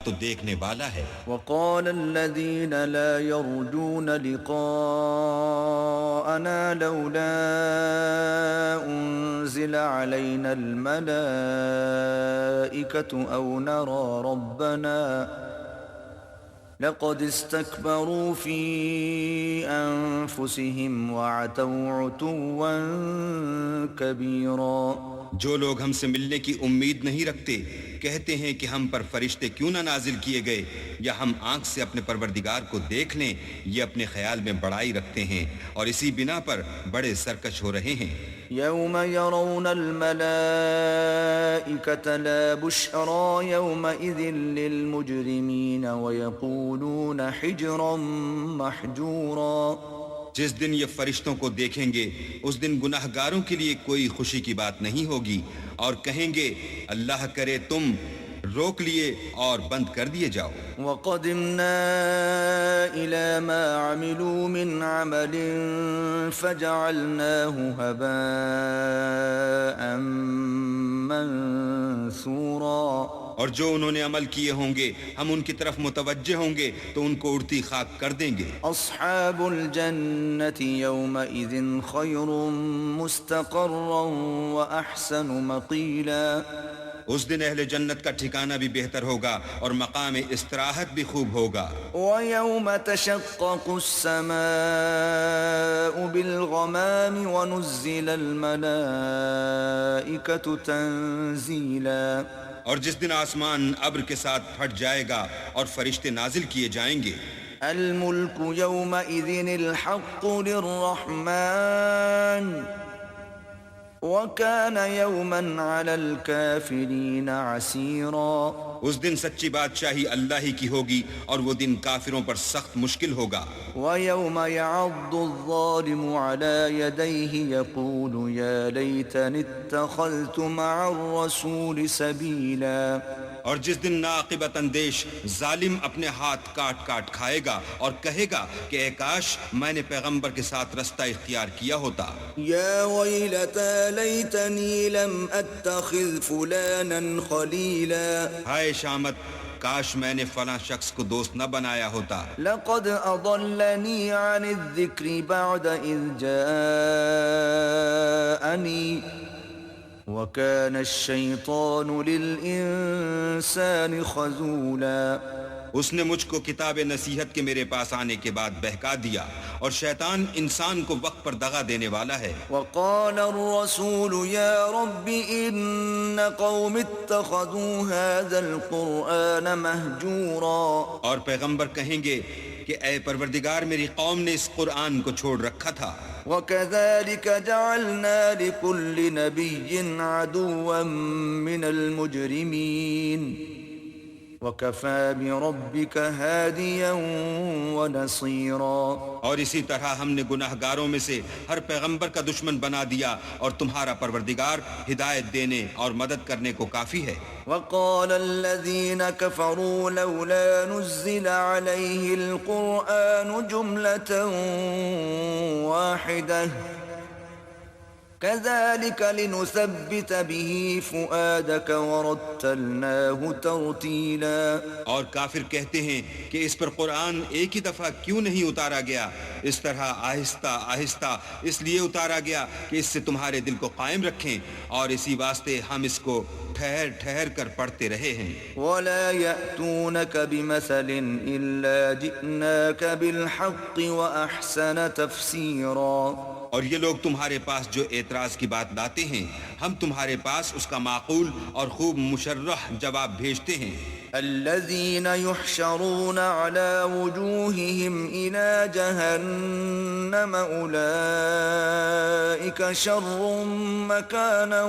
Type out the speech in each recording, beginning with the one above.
تو دیکھنے والا ہے۔ وقال الذين لا يرجون لقاءنا لولا أنزل علينا الملائكة أو نرى ربنا لقد استكبروا في أنفسهم وعتوا عتوا كبيرا۔ جو لوگ ہم سے ملنے کی امید نہیں رکھتے کہتے ہیں کہ ہم پر فرشتے کیوں نہ نازل کیے گئے یا ہم آنکھ سے اپنے پروردگار کو دیکھ لیں، یہ اپنے خیال میں بڑائی رکھتے ہیں اور اسی بنا پر بڑے سرکش ہو رہے ہیں۔ يوم يرون الملائكة لا بشرى يومئذ للمجرمين ويقولون حجرا محجورا۔ جس دن یہ فرشتوں کو دیکھیں گے اس دن گناہ گاروں کے لیے کوئی خوشی کی بات نہیں ہوگی اور کہیں گے اللہ کرے تم روک لیے اور بند کر دیے جاؤ۔ وَقَدِمْنَا إِلَى مَا عَمِلُوا مِنْ عَمَلٍ فَجَعَلْنَاهُ هَبَاءً مَنْثُورًا۔ اور جو انہوں نے عمل کیے ہوں گے ہم ان کی طرف متوجہ ہوں گے تو ان کو اڑتی خاک کر دیں گے۔ اصحاب الجنة يومئذ خير مستقرا وأحسن مقيلا۔ اس دن اہل جنت کا ٹھکانہ بھی بہتر ہوگا اور مقام استراحت بھی خوب ہوگا۔ وَيَوْمَ تَشَقَّقُ السَّمَاءُ بِالْغَمَامِ وَنُزِّلَ الْمَلَائِكَةُ تَنزِيلًا۔ اور جس دن آسمان ابر کے ساتھ پھٹ جائے گا اور فرشتے نازل کیے جائیں گے۔ الملك يومئذ الحق للرحمن وكان يوما على الكافرين عسيرا۔ اس دن سچی بادشاہی اللہ ہی کی ہوگی اور وہ دن کافروں پر سخت مشکل ہوگا۔ وَيَوْمَ يَعَضُّ الظَّالِمُ عَلَى يَدَيْهِ يَقُولُ يَا لَيْتَنِي اتَّخَذْتُ مَعَ الرَّسُولِ سَبِيلًا۔ اور جس دن ناعاقبت اندیش ظالم اپنے ہاتھ کاٹ کاٹ کھائے گا اور کہے گا کہ اے کاش میں نے پیغمبر کے ساتھ رستہ اختیار کیا ہوتا۔ یا ویلتا لیتنی لم اتخذ فلانا خلیلا۔ ہائے شامت، کاش میں نے فلاں شخص کو دوست نہ بنایا ہوتا۔ لقد اضلنی عن الذکر بعد اذ جاءنی وَكَانَ الشَّيْطَانُ لِلْإِنسَانِ خَذُولًا۔ اس نے مجھ کو کتاب نصیحت کے میرے پاس آنے کے بعد بہکا دیا اور شیطان انسان کو وقت پر دغا دینے والا ہے۔ وَقَالَ الرَّسُولُ يَا رَبِّ إِنَّ قَوْمِ اتَّخَذُوا هَذَا الْقُرْآنَ مَهْجُورًا۔ اور پیغمبر کہیں گے کہ اے پروردگار میری قوم نے اس قرآن کو چھوڑ رکھا تھا۔ وَكَذَلِكَ جَعَلْنَا لِكُلِّ نَبِيٍّ عَدُوًّا مِّنَ الْمُجْرِمِينَ وَكَفَى بِرَبِّكَ هَادِيًا وَنَصِيرًا۔ اور اسی طرح ہم نے گناہ گاروں میں سے ہر پیغمبر کا دشمن بنا دیا اور تمہارا پروردگار ہدایت دینے اور مدد کرنے کو کافی ہے۔ وَقَالَ الَّذِينَ كَفَرُوا لَوْلَا نُزِّلَ عَلَيْهِ الْقُرْآنُ جُمْلَةً وَاحِدَةً كَذَلِكَ لِنُثَبِّتَ بِهِ فُؤَادَكَ وَرَتَّلْنَاهُ تَرْتِيلًا۔ اور کافر کہتے ہیں کہ اس پر قرآن ایک ہی دفعہ کیوں نہیں اتارا گیا، اس طرح آہستہ آہستہ اس لیے اتارا گیا کہ اس سے تمہارے دل کو قائم رکھیں، اور اسی واسطے ہم اس کو ٹھہر ٹھہر کر پڑھتے رہے ہیں۔ وَلَا يَأْتُونَكَ بِمَثَلٍ إِلَّا جِئْنَاكَ بِالْحَقِّ وَأَحْسَنَ تَفْسِيرًا۔ اور یہ لوگ تمہارے پاس جو اعتراض کی بات لاتے ہیں ہم تمہارے پاس اس کا معقول اور خوب مشرح جواب بھیجتے ہیں۔ الذين يحشرون على وجوههم إلى جهنم أولئك شر مكانا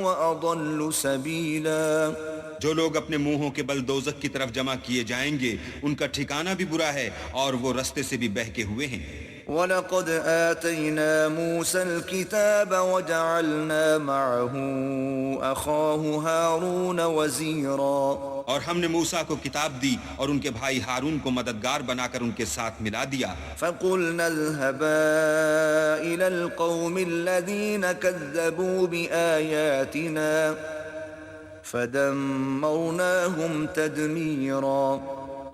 وأضل سبيلا۔ جو لوگ اپنے منہوں کے بل دوزخ کی طرف جمع کیے جائیں گے ان کا ٹھکانہ بھی برا ہے اور وہ رستے سے بھی بہکے ہوئے ہیں۔ وَلَقَدْ آتَيْنَا مُوسَى الْكِتَابَ وَجَعَلْنَا مَعَهُ أَخَاهُ هَارُونَ وَزِيرًا۔ اور ہم نے موسیٰ کو کتاب دی اور ان کے بھائی ہارون کو مددگار بنا کر ان کے ساتھ ملا دیا۔ فَقُلْنَا اذْهَبَا إِلَى الْقَوْمِ الَّذِينَ كَذَّبُوا بِآيَاتِنَا فدمرناهم تدمیرا،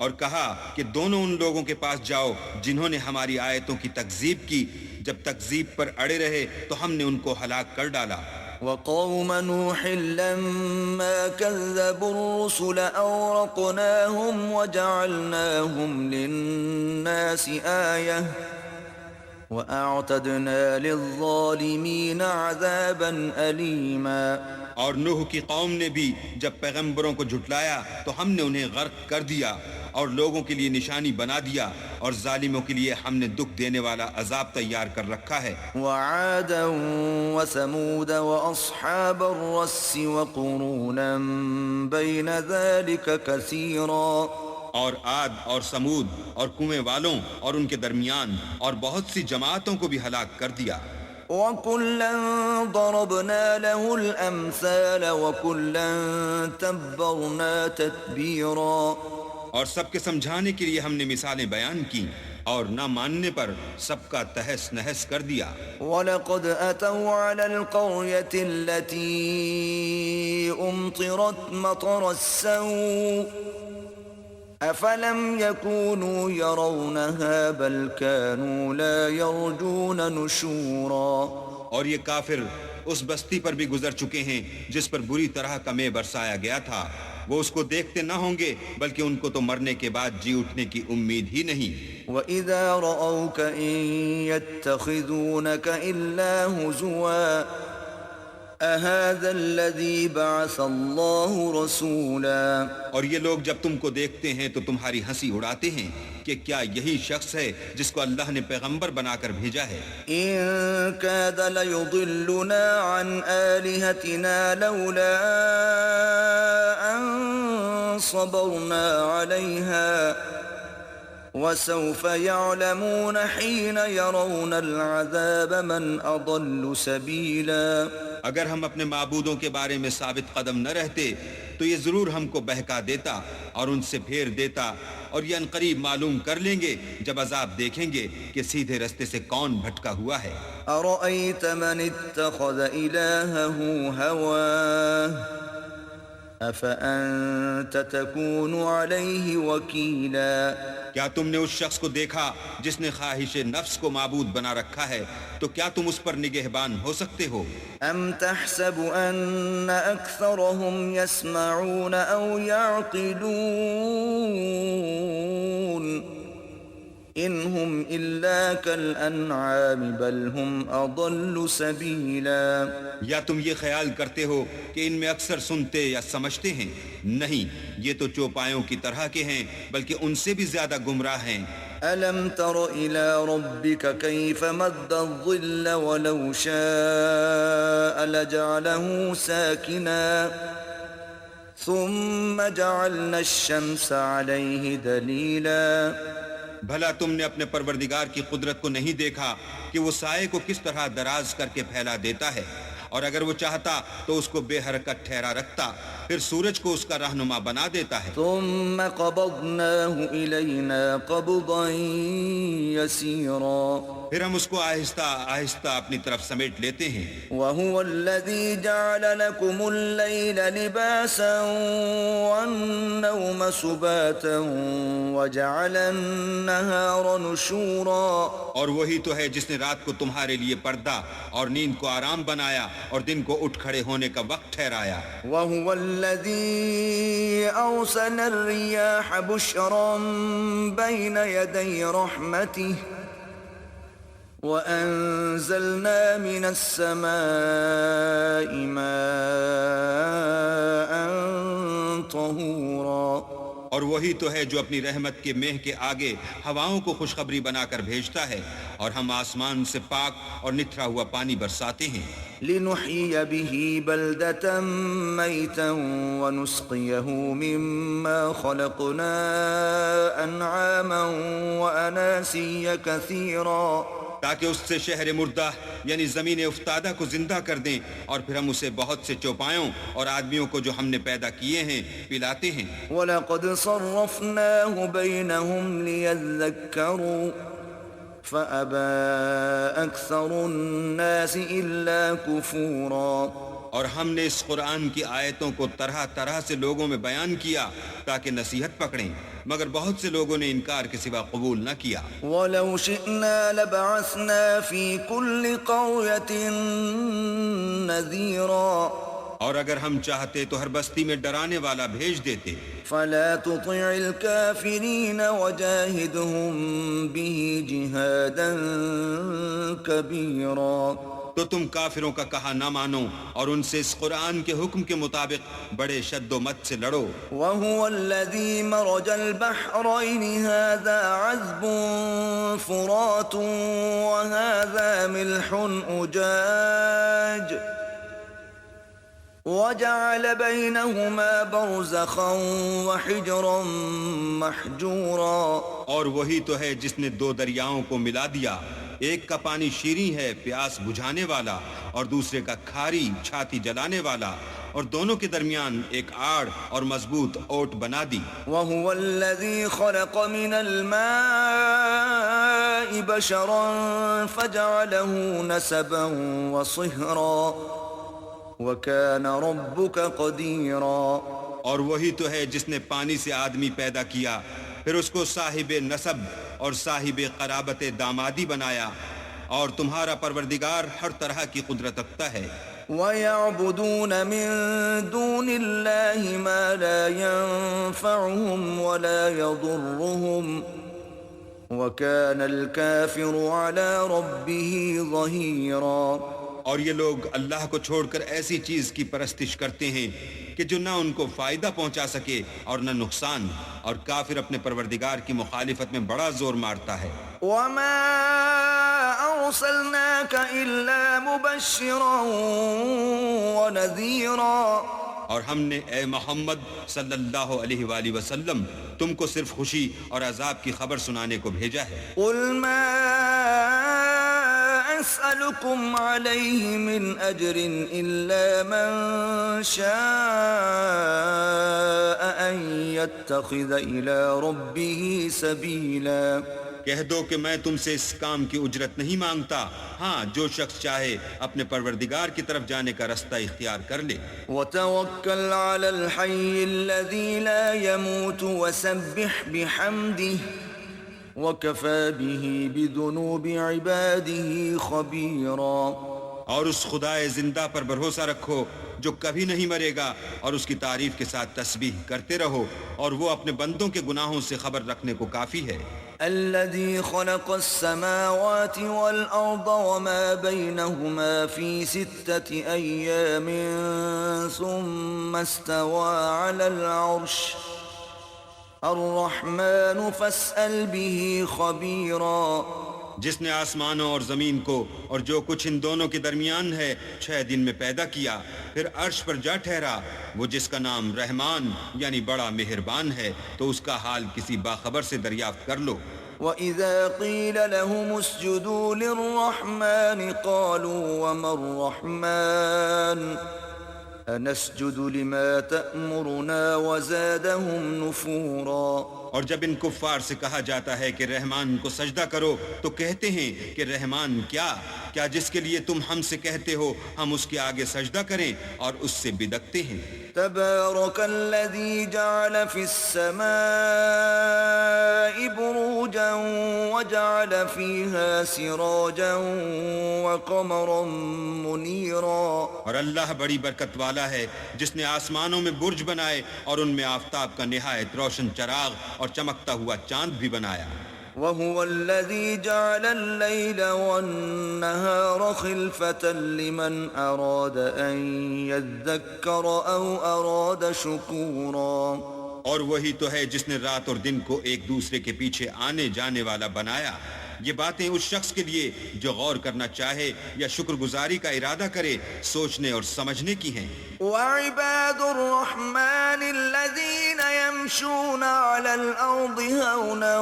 اور کہا کہ دونوں ان لوگوں کے پاس جاؤ جنہوں نے ہماری آیتوں کی تکذیب کی، جب تکذیب پر اڑے رہے تو ہم نے ان کو ہلاک کر ڈالا۔ وقوم نوح لما كذبوا الرسل أورقناهم وجعلناهم للناس آية وأعتدنا للظالمين عذابا أليما۔ اور نوح کی قوم نے بھی جب پیغمبروں کو جھٹلایا تو ہم نے انہیں غرق کر دیا اور لوگوں کے لیے نشانی بنا دیا، اور ظالموں کے لیے ہم نے دکھ دینے والا عذاب تیار کر رکھا ہے۔ وعادا وثمود واصحاب الرس وقرونا بين ذلك كثيرا، اور عاد اور سمود اور کنویں والوں اور ان کے درمیان اور بہت سی جماعتوں کو بھی ہلاک کر دیا۔ وَكُلًّا ضَرَبْنَا لَهُ الْأَمْثَالَ وَكُلًّا تَبَّرْنَا تَتْبِيرًا، اور سب کے سمجھانے کے لیے ہم نے مثالیں بیان کی، اور نہ ماننے پر سب کا تہس نہس کر دیا۔ وَلَقَدْ أَتَوْا عَلَى الْقَرْيَةِ الَّتِي أُمْطِرَتْ مَطَرَ السَّوْءِ أَفَلَمْ يَكُونُوا يَرَوْنَهَا بَلْ كَانُوا لَا يَرْجُونَ نُشُورًا۔ اور یہ کافر اس بستی پر بھی گزر چکے ہیں جس پر بری طرح کا مے برسایا گیا تھا، وہ اس کو دیکھتے نہ ہوں گے بلکہ ان کو تو مرنے کے بعد جی اٹھنے کی امید ہی نہیں۔ وَإِذَا رَأَوْكَ إِن يَتَّخِذُونَكَ إِلَّا هُزُوًا أَهَذَا الَّذِي بَعَثَ اللَّهُ رَسُولًا۔ اور یہ لوگ جب تم کو دیکھتے ہیں تو تمہاری ہنسی اڑاتے ہیں کہ کیا یہی شخص ہے جس کو اللہ نے پیغمبر بنا کر بھیجا ہے؟ إِن كَادَ لَيُضِلُّنَا عَنْ آلِهَتِنَا لَوْلَا أَن صَبَرْنَا عَلَيْهَا وَسَوْفَ يَعْلَمُونَ حِينَ يَرَوْنَ الْعَذَابَ مَنْ أَضَلُّ سَبِيلًا۔ اگر ہم اپنے معبودوں کے بارے میں ثابت قدم نہ رہتے تو یہ ضرور ہم کو بہکا دیتا اور ان سے پھیر دیتا، اور یہ عنقریب معلوم کر لیں گے جب عذاب دیکھیں گے کہ سیدھے رستے سے کون بھٹکا ہوا ہے۔ أَرَأَيْتَ مَنِ اتَّخَذَ إِلَٰهَهُ هَوَاهُ أَفَأَنتَ تَكُونُ عَلَيْهِ وَكِيلًا۔ کیا تم نے اس شخص کو دیکھا جس نے خواہش نفس کو معبود بنا رکھا ہے، تو کیا تم اس پر نگہبان ہو سکتے ہو؟ أَمْ تَحْسَبُ أَنَّ أَكْثَرَهُمْ يَسْمَعُونَ أَوْ يَعْقِلُونَ إِنْ هُمْ إِلَّا كَالْأَنْعَامِ بَلْ هُمْ أَضَلُّ سَبِيلًا۔ یا تم یہ خیال کرتے ہو کہ ان میں اکثر سنتے یا سمجھتے ہیں؟ نہیں، یہ تو چوپایوں کی طرح کے ہیں، بلکہ ان سے بھی زیادہ گمراہ ہیں۔ أَلَمْ تَرَ إِلَى رَبِّكَ كَيْفَ مَدَّ الظِّلَّ وَلَوْ شَاءَ لَجَعَلَهُ سَاكِنًا ثُمَّ جَعَلْنَا الشَّمْسَ عَلَيْهِ دَلِيلًا۔ بھلا تم نے اپنے پروردگار کی قدرت کو نہیں دیکھا کہ وہ سائے کو کس طرح دراز کر کے پھیلا دیتا ہے، اور اگر وہ چاہتا تو اس کو بے حرکت ٹھہرا رکھتا، پھر سورج کو اس کا رہنما بنا دیتا ہے۔ ثم قبضناه إلينا قبضا يسيرا، پھر ہم اس کو آہستہ آہستہ اپنی طرف سمیٹ لیتے ہیں۔ وهو الذي جعل لكم الليل لباسا والنوم سباتا وجعل النهار نشورا، اور وہی تو ہے جس نے رات کو تمہارے لیے پردہ اور نیند کو آرام بنایا اور دن کو اٹھ کھڑے ہونے کا وقت ٹھہرایا۔ وهو الذي أرسل الرياح بشرا بين يدي رحمته وأنزلنا من السماء ماء طهورا، اور وہی تو ہے جو اپنی رحمت کے مہ کے آگے ہواؤں کو خوشخبری بنا کر بھیجتا ہے، اور ہم آسمان سے پاک اور نتھرا ہوا پانی برساتے ہیں۔ لنحيي به بلدة ميتا ونسقيه مما خلقنا أنعاما وأناسيا كثيرا، تاکہ اس سے شہر مردہ یعنی زمین افتادہ کو زندہ کر دیں، اور پھر ہم اسے بہت سے چوپایوں اور آدمیوں کو جو ہم نے پیدا کیے ہیں پلاتے ہیں۔ وَلَقَدْ صَرَّفْنَاهُ بَيْنَهُمْ لِيَذَّكَّرُوا فَأَبَى أَكْثَرُ النَّاسِ إِلَّا كُفُورًا۔ اور ہم نے اس قرآن کی آیتوں کو طرح طرح سے لوگوں میں بیان کیا تاکہ نصیحت پکڑیں، مگر بہت سے لوگوں نے انکار کے سوا قبول نہ کیا۔ وَلَوْ شِئْنَا لَبَعَثْنَا فِي كُلِّ قَرْيَةٍ نَذِيرًا، اور اگر ہم چاہتے تو ہر بستی میں ڈرانے والا بھیج دیتے۔ فَلَا تُطِعِ الْكَافِرِينَ وَجَاهِدْهُمْ بِهِ جِهَادًا كَبِيرًا، تو تم کافروں کا کہا نہ مانو اور ان سے اس قرآن کے حکم کے مطابق بڑے شد و مت سے لڑو۔ وَهُوَ الَّذِي مَرَجَ الْبَحْرَيْنِ هَذَا عَذْبٌ فُرَاتٌ وَهَذَا مِلْحٌ أُجَاجٌ وَجَعَلَ بَيْنَهُمَا بَرْزَخًا وَحِجْرًا مَحْجُورًا، اور وہی تو ہے جس نے دو دریاؤں کو ملا دیا، ایک کا پانی شیریں ہے پیاس بجھانے والا اور دوسرے کا کھاری چھاتی جلانے والا، اور دونوں کے درمیان ایک آڑ اور مضبوط اوٹ بنا دی۔ وَهُوَ الَّذِي خَلَقَ مِنَ الْمَاءِ بَشَرًا فَجَعَلَهُ نَسَبًا وَصِهْرًا وَكَانَ رَبُّكَ قَدِيرًا، اور وہی تو ہے جس نے پانی سے آدمی پیدا کیا، پھر اس کو صاحب نسب اور صاحب قرابت دامادی بنایا، اور تمہارا پروردگار ہر طرح کی قدرت رکھتا ہے۔ وَيَعْبُدُونَ مِن دُونِ اللَّهِ مَا لَا يَنفَعُهُمْ وَلَا يَضُرُّهُمْ وَكَانَ الْكَافِرُ عَلَى رَبِّهِ ظَهِيرًا، اور یہ لوگ اللہ کو چھوڑ کر ایسی چیز کی پرستش کرتے ہیں کہ جو نہ ان کو فائدہ پہنچا سکے اور نہ نقصان، اور کافر اپنے پروردگار کی مخالفت میں بڑا زور مارتا ہے۔ وَمَا أَرْسَلْنَاكَ إِلَّا مُبَشِّرًا وَنَذِيرًا، اور ہم نے اے محمد صلی اللہ علیہ وآلہ وسلم تم کو صرف خوشی اور عذاب کی خبر سنانے کو بھیجا ہے۔ قُلْ مَا أَسْأَلُكُمْ عَلَيْهِ مِنْ أَجْرٍ إِلَّا مَنْ شَاءَ أَنْ يَتَّخِذَ إِلَى رَبِّهِ سَبِيلًا، کہہ دو کہ میں تم سے اس کام کی اجرت نہیں مانگتا، ہاں جو شخص چاہے اپنے پروردگار کی طرف جانے کا رستہ اختیار کر لے۔ وَتَوَكَّلْ عَلَى الْحَيِّ الَّذِي لَا يَمُوتُ وَسَبِّحْ بِحَمْدِهِ وَكَفَى بِهِ بِذُنُوبِ عِبَادِهِ خَبِيرًا، اور اس خدائے زندہ پر بھروسہ رکھو جو کبھی نہیں مرے گا، اور اس کی تعریف کے ساتھ تسبیح کرتے رہو، اور وہ اپنے بندوں کے گناہوں سے خبر رکھنے کو کافی ہے۔ الَّذِي خَلَقَ السَّمَاوَاتِ وَالْأَرْضَ وَمَا بَيْنَهُمَا فِي 6 أَيَّامٍ ثُمَّ اسْتَوَى عَلَى الْعَرْشِ الرَّحْمَنُ فَاسْأَلْ بِهِ خَبِيرًا، جس نے آسمانوں اور زمین کو اور جو کچھ ان دونوں کے درمیان ہے 6 دن میں پیدا کیا، پھر عرش پر جا ٹھہرا، وہ جس کا نام رحمان یعنی بڑا مہربان ہے، تو اس کا حال کسی باخبر سے دریافت کر لو۔ وَإِذَا قِيلَ لَهُمُ اسْجُدُوا لِلرَّحْمَنِ قَالُوا وَمَا الرَّحْمَنُ أَنَسْجُدُ لِمَا تَأْمُرُنَا وَزَادَهُمْ نُفُورًا، اور جب ان کفار سے کہا جاتا ہے کہ رحمان کو سجدہ کرو تو کہتے ہیں کہ رحمان کیا جس کے لیے تم ہم سے کہتے ہو ہم اس کے آگے سجدہ کریں، اور اس سے بدکتے ہیں۔ تبارك الذي جعل في السماء بروجا وجعل فيها سراجا وقمرا منيرا، اور اللہ بڑی برکت والا ہے جس نے آسمانوں میں برج بنائے اور ان میں آفتاب کا نہایت روشن چراغ اور چمکتا ہوا چاند بھی بنایا۔ وهو الذي جعل الليل والنهار خلفة لمن أراد أن يذكر أو أراد شكورا، اور وہی تو ہے جس نے رات اور دن کو ایک دوسرے کے پیچھے آنے جانے والا بنایا۔ یہ باتیں اس شخص کے لیے جو غور کرنا چاہے یا شکر گزاری کا ارادہ کرے، سوچنے اور سمجھنے کی ہیں۔ وعباد الرحمن الذين يمشون على الأرض هونا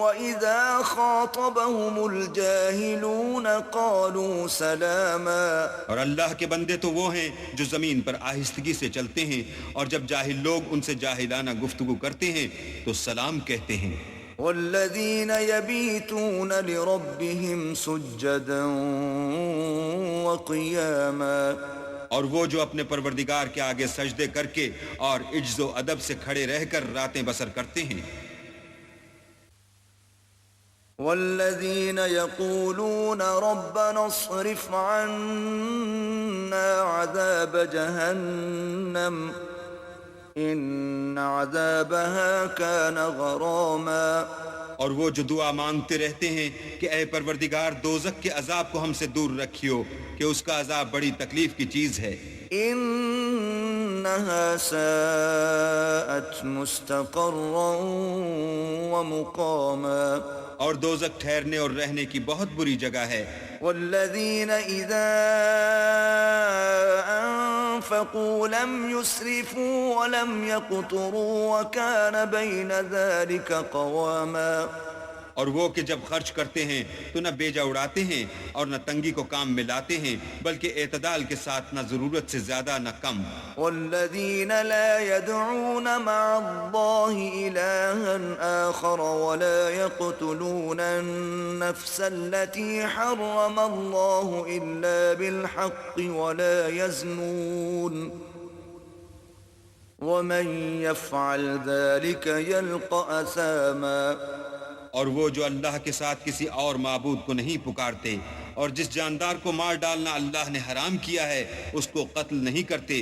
وإذا خاطبهم الجاهلون قالوا سلاما، اور اللہ کے بندے تو وہ ہیں جو زمین پر آہستگی سے چلتے ہیں، اور جب جاہل لوگ ان سے جاہلانہ گفتگو کرتے ہیں تو سلام کہتے ہیں۔ والذين يبيتون لربهم سجدا وقياما، اور وہ جو اپنے پروردگار کے آگے سجدے کر کے اور عجز و ادب سے کھڑے رہ کر راتیں بسر کرتے ہیں. والذين يقولون ربنا اصرف عنا عذاب جهنم إن عذابها كان غراما. اور وہ جو دعا مانگتے رہتے ہیں کہ اے پروردگار دوزخ کے عذاب کو ہم سے دور رکھیو کہ اس کا عذاب بڑی تکلیف کی چیز ہے. إنها ساءت مستقرا ومقاما. اور دوزخ ٹھہرنے اور رہنے کی بہت بری جگہ ہے. والذین اذا انفقوا لم يسرفوا ولم يقتروا وكان بين ذلك قواما. اور وہ کہ جب خرچ کرتے ہیں تو نہ بیجا اڑاتے ہیں اور نہ تنگی کو کام میں لاتے ہیں بلکہ اعتدال کے ساتھ نہ ضرورت سے زیادہ نہ کم. والذین لا يدعون مع الله إلها آخر ولا يقتلون النفس التي حرم الله إلا بالحق ولا يزنون ومن يفعل ذلك يلقى أثاما. اور وہ جو اللہ کے ساتھ کسی اور معبود کو نہیں پکارتے اور جس جاندار کو مار ڈالنا اللہ نے حرام کیا ہے اس کو قتل نہیں کرتے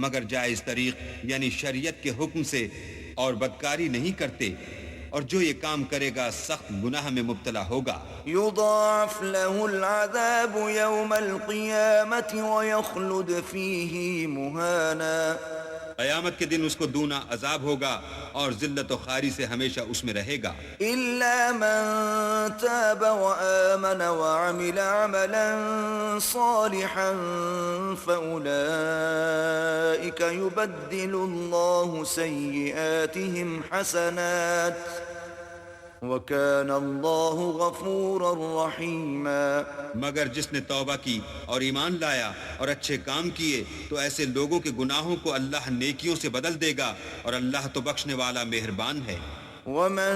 مگر جائز طریق یعنی شریعت کے حکم سے اور بدکاری نہیں کرتے اور جو یہ کام کرے گا سخت گناہ میں مبتلا ہوگا. يضاعف له العذاب يوم القيامة ويخلد فيه مهانا. قیامت کے دن اس کو دونا عذاب ہوگا اور ذلت و خواری سے ہمیشہ اس میں رہے گا. إلا من تاب وآمن وعمل عملا صالحا فأولئك يبدل الله سيئاتهم حسنات وَكَانَ اللَّهُ غَفُورًا رَحِيمًا. مگر جس نے توبہ کی اور ایمان لایا اور اچھے کام کیے تو ایسے لوگوں کے گناہوں کو اللہ نیکیوں سے بدل دے گا اور اللہ تو بخشنے والا مہربان ہے. وَمَن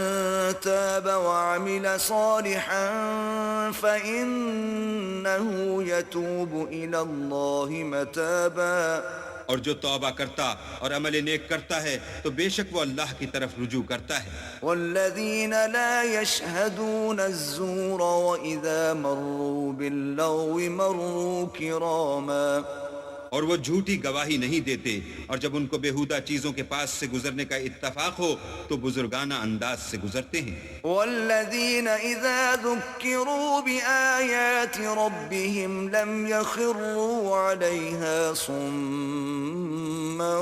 تَابَ وَعَمِلَ صَالِحًا فَإِنَّهُ يَتُوبُ إِلَى اللَّهِ مَتَابًا. اور جو توبہ کرتا اور عمل نیک کرتا ہے تو بے شک وہ اللہ کی طرف رجوع کرتا ہے. والذین لا يشهدون الزور وإذا مروا باللغو مروا كراما. اور وہ جھوٹی گواہی نہیں دیتے اور جب ان کو بیہودہ چیزوں کے پاس سے گزرنے کا اتفاق ہو تو بزرگانہ انداز سے گزرتے ہیں. والذین اذا ذکروا بآیات ربهم لم يخروا علیها صما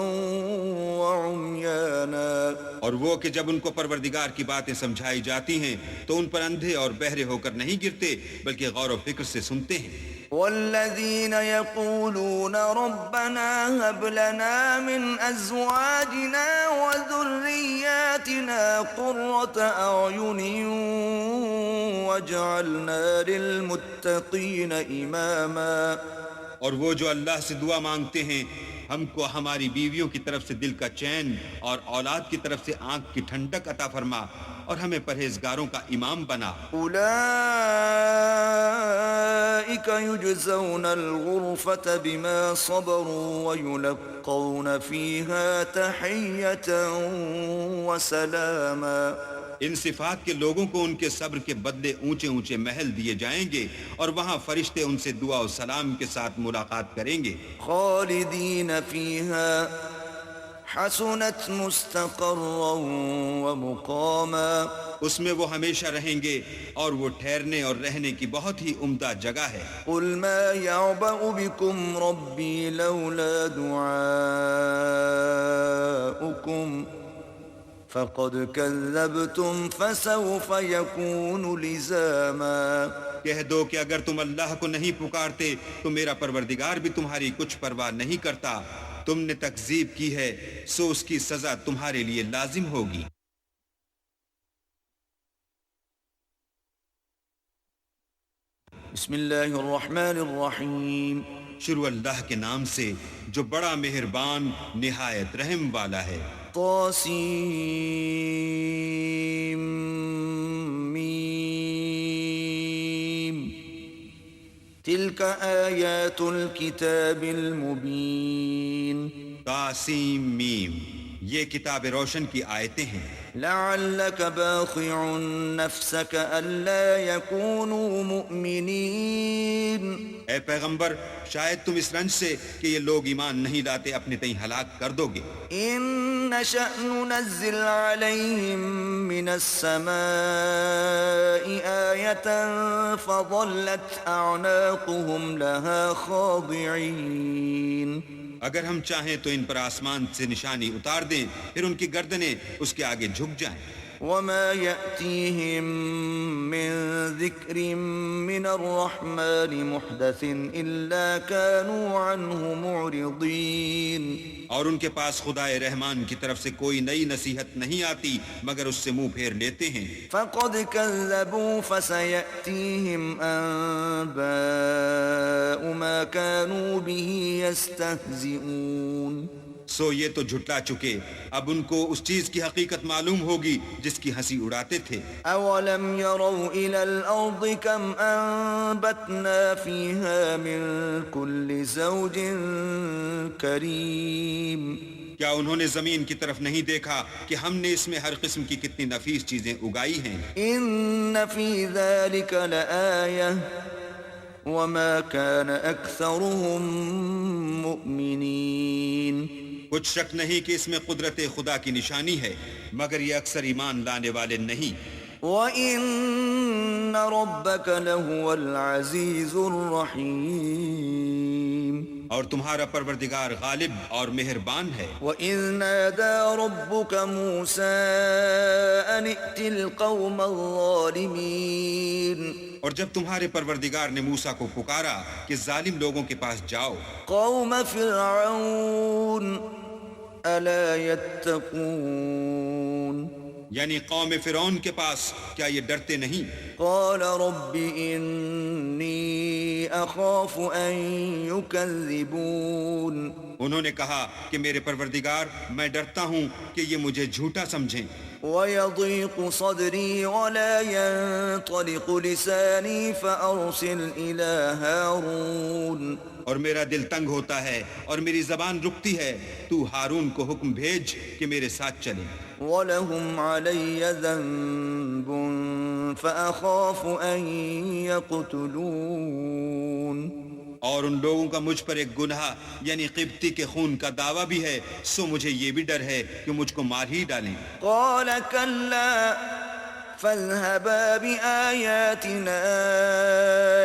وعميانا. اور وہ کہ جب ان کو پروردگار کی باتیں سمجھائی جاتی ہیں تو ان پر اندھے اور بہرے ہو کر نہیں گرتے بلکہ غور و فکر سے سنتے ہیں. والذین یقولون ربنا هب لنا من ازواجنا وذریاتنا قرة اعین واجعلنا للمتقین اماما. اور وہ جو اللہ سے دعا مانگتے ہیں ہم کو ہماری بیویوں کی طرف سے دل کا چین اور اولاد کی طرف سے آنکھ کی ٹھنڈک عطا فرما اور ہمیں پرہیزگاروں کا امام بنا. اولئک یجزون الغرفة بما صبروا ویلقون فیہا تحیۃ وسلاما. ان صفات کے لوگوں کو ان کے صبر کے بدلے اونچے اونچے محل دیے جائیں گے اور وہاں فرشتے ان سے دعا و سلام کے ساتھ ملاقات کریں گے. خالدین فیہا حسنت مستقرا ومقاما. اس میں وہ ہمیشہ رہیں گے اور وہ ٹھہرنے اور رہنے کی بہت ہی عمدہ جگہ ہے. قل ما يعبأ بكم ربی لولا دعاؤکم فقد كذبتم فسوف يكون لزاما. کہہ دو کہ اگر تم اللہ کو نہیں پکارتے تو میرا پروردگار بھی تمہاری کچھ پرواہ نہیں کرتا. تم نے تکذیب کی ہے سو اس کی سزا تمہارے لیے لازم ہوگی. بسم اللہ الرحمن الرحیم. شروع اللہ کے نام سے جو بڑا مہربان نہایت رحم والا ہے. طاسیم میم. تلك آيات الكتاب المبين تاسیم میم، یہ کتاب روشن کی آیتیں ہیں۔ لعلك باخع نفسك ألا يكونوا مؤمنين اے پیغمبر، شاید تم اس رنج سے کہ یہ لوگ ایمان نہیں لاتے اپنے تئیں ہلاک کر دو گے۔ إن نشأ ننزل عليهم من السماء آية فظلت أعناقهم لها خاضعين اگر ہم چاہیں تو ان پر آسمان سے نشانی اتار دیں، پھر ان کی گردنیں اس کے آگے جھک جائیں۔ وما يأتيهم من ذكر من الرحمن محدث إلا كانوا عنه معرضين اور ان کے پاس خدائے رحمان کی طرف سے کوئی نئی نصیحت نہیں آتی مگر اس سے منہ پھیر لیتے ہیں۔ فقد كذبوا فسيأتيهم أنباء ما كانوا به يستهزئون سو یہ تو جھٹلا چکے، اب ان کو اس چیز کی حقیقت معلوم ہوگی جس کی ہنسی اڑاتے تھے۔ اولم يروا الى الارض كم انبتنا فيها من كل زوج كريم کیا انہوں نے زمین کی طرف نہیں دیکھا کہ ہم نے اس میں ہر قسم کی کتنی نفیس چیزیں اگائی ہیں؟ ان في ذلك لآية وما كان اكثرهم مؤمنين کچھ شک نہیں کہ اس میں قدرت خدا کی نشانی ہے، مگر یہ اکثر ایمان لانے والے نہیں۔ وَإِنَّ رَبَّكَ لَهُوَ الْعَزِيزُ الرَّحِيمُ اور تمہارا پروردگار غالب اور مہربان ہے۔ وَإِذْ نَادَى رَبُّكَ مُوسَىٰ أَنِ ائْتِ الْقَوْمَ الظَّالِمِينَ اور جب تمہارے پروردگار نے موسیٰ کو پکارا کہ ظالم لوگوں کے پاس جاؤ، قوم فرعون ألا يتقون یعنی قوم فرعون کے پاس، کیا یہ ڈرتے نہیں؟ قال رب إني أخاف أن يكذبون انہوں نے کہا کہ میرے پروردگار، میں ڈرتا ہوں کہ یہ مجھے جھوٹا سمجھیں۔ ويضيق صدري ولا ينطلق لساني فأرسل إلى هارون اور میرا دل تنگ ہوتا ہے اور میری زبان رکتی ہے، تو ہارون کو حکم بھیج کہ میرے ساتھ چلے۔ وَلَهُمْ عَلَيَّ ذَنْبٌ فَأَخَافُ أَنْ يَقْتُلُونَ اور ان لوگوں کا مجھ پر ایک گناہ یعنی قبطی کے خون کا دعویٰ بھی ہے، سو مجھے یہ بھی ڈر ہے کہ مجھ کو مار ہی ڈالیں۔ قال كلا فاذهبا بآياتنا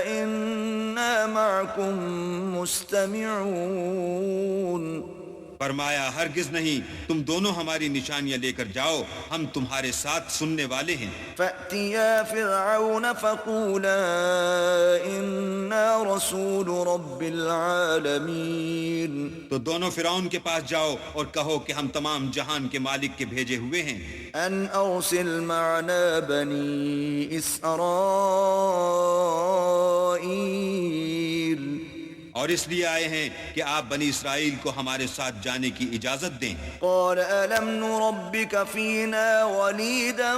إنا معكم مستمعون فرمایا ہرگز نہیں، تم دونوں ہماری نشانیاں لے کر جاؤ، ہم تمہارے ساتھ سننے والے ہیں۔ فأتيا فرعون فقولا إنا رسول رب العالمين تو دونوں فرعون کے پاس جاؤ اور کہو کہ ہم تمام جہان کے مالک کے بھیجے ہوئے ہیں۔ أن أرسل معنا بني إسرائيل اور اس لیے آئے ہیں کہ آپ بنی اسرائیل کو ہمارے ساتھ جانے کی اجازت دیں۔ قال ألم نربك فينا وليدا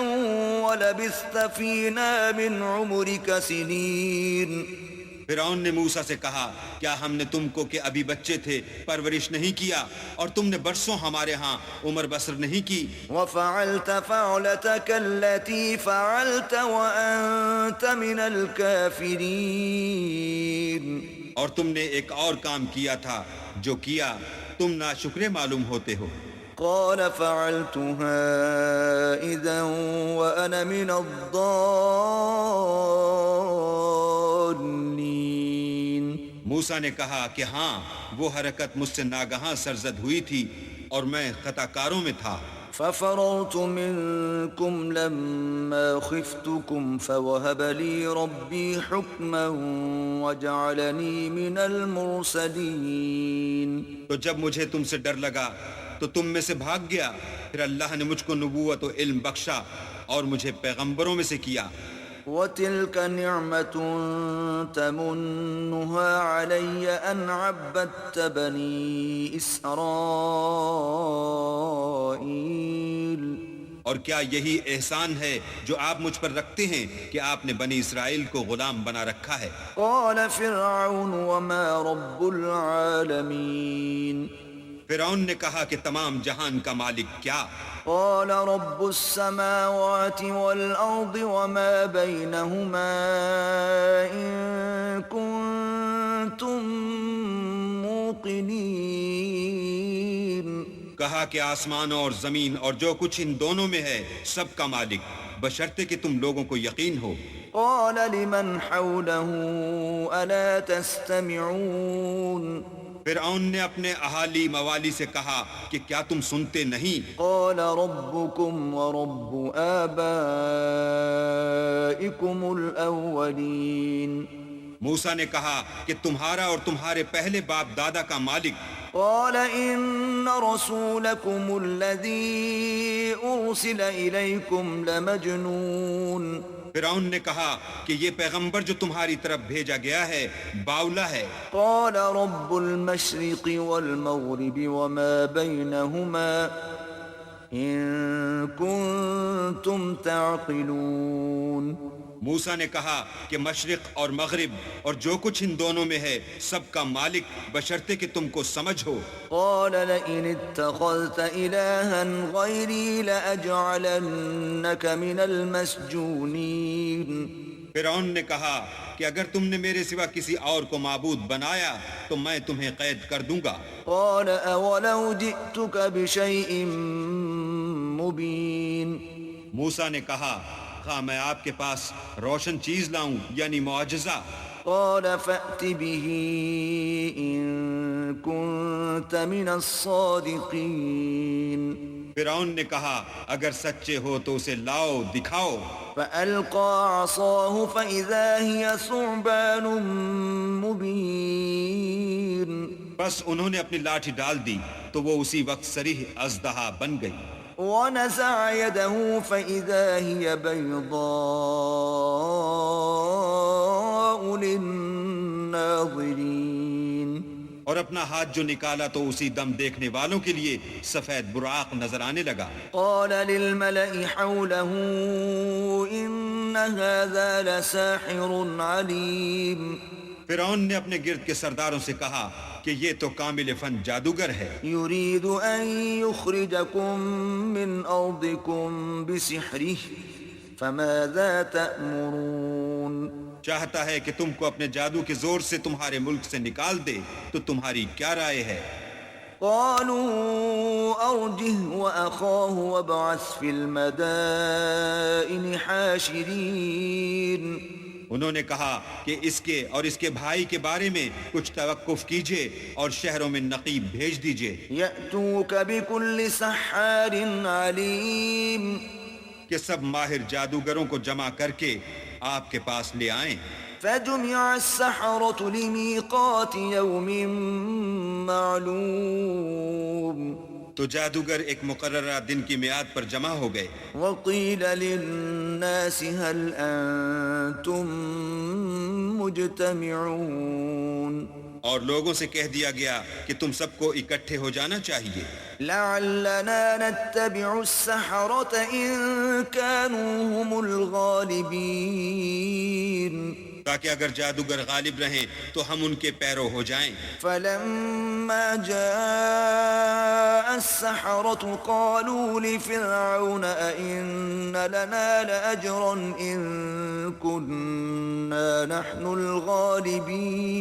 ولبثت فينا من عمرك سنين فرعون نے موسیٰ سے کہا، کیا ہم نے تم کو کہ ابھی بچے تھے پرورش نہیں کیا اور تم نے برسوں ہمارے ہاں عمر بسر نہیں کی؟ وفعلت فعلتك التي فعلت وأنت من الكافرين اور تم نے ایک اور کام کیا تھا جو کیا، تم ناشکرے معلوم ہوتے ہو۔ قال فعلتها إذا وأنا من الضالين موسیٰ نے کہا کہ ہاں، وہ حرکت مجھ سے ناگہاں سرزد ہوئی تھی اور میں خطا کاروں میں تھا۔ ففررت منكم لما خفتكم فوهب لي ربي حكما وجعلني من المرسلين تو جب مجھے تم سے ڈر لگا تو تم میں سے بھاگ گیا، پھر اللہ نے مجھ کو نبوت و علم بخشا اور مجھے پیغمبروں میں سے کیا۔ وتلك نعمة تمنها علي أن عبدت بني إسرائيل اور کیا یہی احسان ہے جو آپ مجھ پر رکھتے ہیں کہ آپ نے بنی اسرائیل کو غلام بنا رکھا ہے؟ قال فرعون وما رب العالمین فرعون نے کہا کہ تمام جہان کا مالک کیا؟ قال رب السماوات والأرض وما بينهما إن كنتم موقنين کہا کہ آسمانوں اور زمین اور جو کچھ ان دونوں میں ہے سب کا مالک، بشرطے کہ تم لوگوں کو یقین ہو۔ قال لمن حوله ألا تستمعون فرعون نے اپنے اہالی موالی سے کہا کہ کیا تم سنتے نہیں؟ قال ربكم ورب آبائكم الأولين موسیٰ نے کہا کہ تمہارا اور تمہارے پہلے باپ دادا کا مالک۔ قال إن رسولكم الذي أرسل إليكم لمجنون فرعون نے کہا کہ یہ پیغمبر جو تمہاری طرف بھیجا گیا ہے باولا ہے۔ قال رب المشرق والمغرب وما بينهما إن كنتم تعقلون موسیٰ نے کہا کہ مشرق اور مغرب اور جو کچھ ان دونوں میں ہے سب کا مالک بشرطے کہ تم کو سمجھ ہو۔ قال لئن اتخذت إلها غيري لأجعلنك من المسجونين فرعون نے کہا کہ اگر تم نے میرے سوا کسی اور کو معبود بنایا تو میں تمہیں قید کر دوں گا۔ قال أولو جئتك بشيء مبين موسیٰ نے کہا خواہ میں آپ کے پاس روشن چیز لاؤں یعنی معجزہ۔ قال فأت به إن كنت من الصادقين فرعون نے کہا اگر سچے ہو تو اسے لاؤ دکھاؤ۔ فألقى عصاه فإذا هي ثعبان مبين بس انہوں نے اپنی لاٹھی ڈال دی تو وہ اسی وقت صریح اژدہا بن گئی۔ ونزع يده فإذا هي بيضاء للناظرين اور اپنا ہاتھ جو نکالا تو اسی دم دیکھنے والوں کے لیے سفید براق نظر آنے لگا۔ قال للملأ حوله إن هذا لساحر عليم فرعون نے اپنے گرد کے سرداروں سے کہا کہ یہ تو کامل فن جادوگر ہے، يريد أن يخرجكم من أرضكم بسحره فماذا تأمرون چاہتا ہے کہ تم کو اپنے جادو کے زور سے تمہارے ملک سے نکال دے، تو تمہاری کیا رائے ہے؟ قالوا أرجه وأخاه وابعث في المدائن حاشرين انہوں نے کہا کہ اس کے اور اس کے بھائی کے بارے میں کچھ توقف کیجئے اور شہروں میں نقیب بھیج دیجئے يأتوك بكل سحار عليم کہ سب ماہر جادوگروں کو جمع کر کے آپ کے پاس لے آئیں۔ فجمع السحرة لميقات يوم معلوم تو جادوگر ایک مقررہ دن کی میعاد پر جمع ہو گئے۔ وقيل للناس هل أنتم مجتمعون اور لوگوں سے کہہ دیا گیا کہ تم سب کو اکٹھے ہو جانا چاہیے، لعلنا نتبع السحرة إن كانوا هم الغالبين تاکہ اگر جادوگر غالب رہیں تو ہم ان کے پیرو ہو جائیں۔ فلما جاء السحرة قالوا لفرعون أئن لنا لأجرا إن كنا نحن الغالبين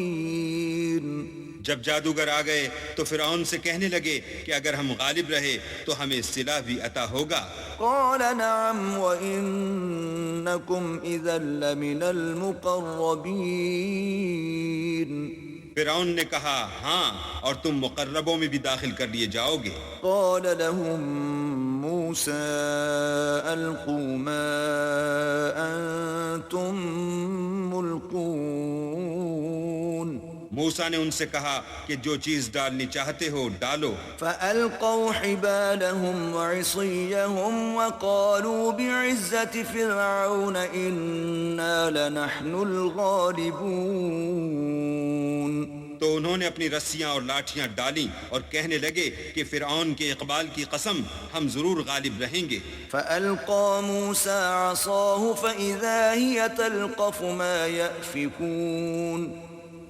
جب جادوگر آ گئے تو فرعون سے کہنے لگے کہ اگر ہم غالب رہے تو ہمیں صلہ بھی عطا ہوگا۔ قال نعم وإنكم إذا لمن المقربين فرعون نے کہا ہاں، اور تم مقربوں میں بھی داخل کر لیے جاؤ گے۔ قال لهم موسى ألقوا ما أنتم ملقون موسیٰ نے ان سے کہا کہ جو چیز ڈالنی چاہتے ہو ڈالو۔ فألقوا حبالهم وعصيهم وقالوا بعزة فرعون إنا لنحن الغالبون تو انہوں نے اپنی رسیاں اور لاٹھیاں ڈالیں اور کہنے لگے کہ فرعون کے اقبال کی قسم ہم ضرور غالب رہیں گے۔ فألقى موسى عصاه فإذا هي تلقف ما يأفكون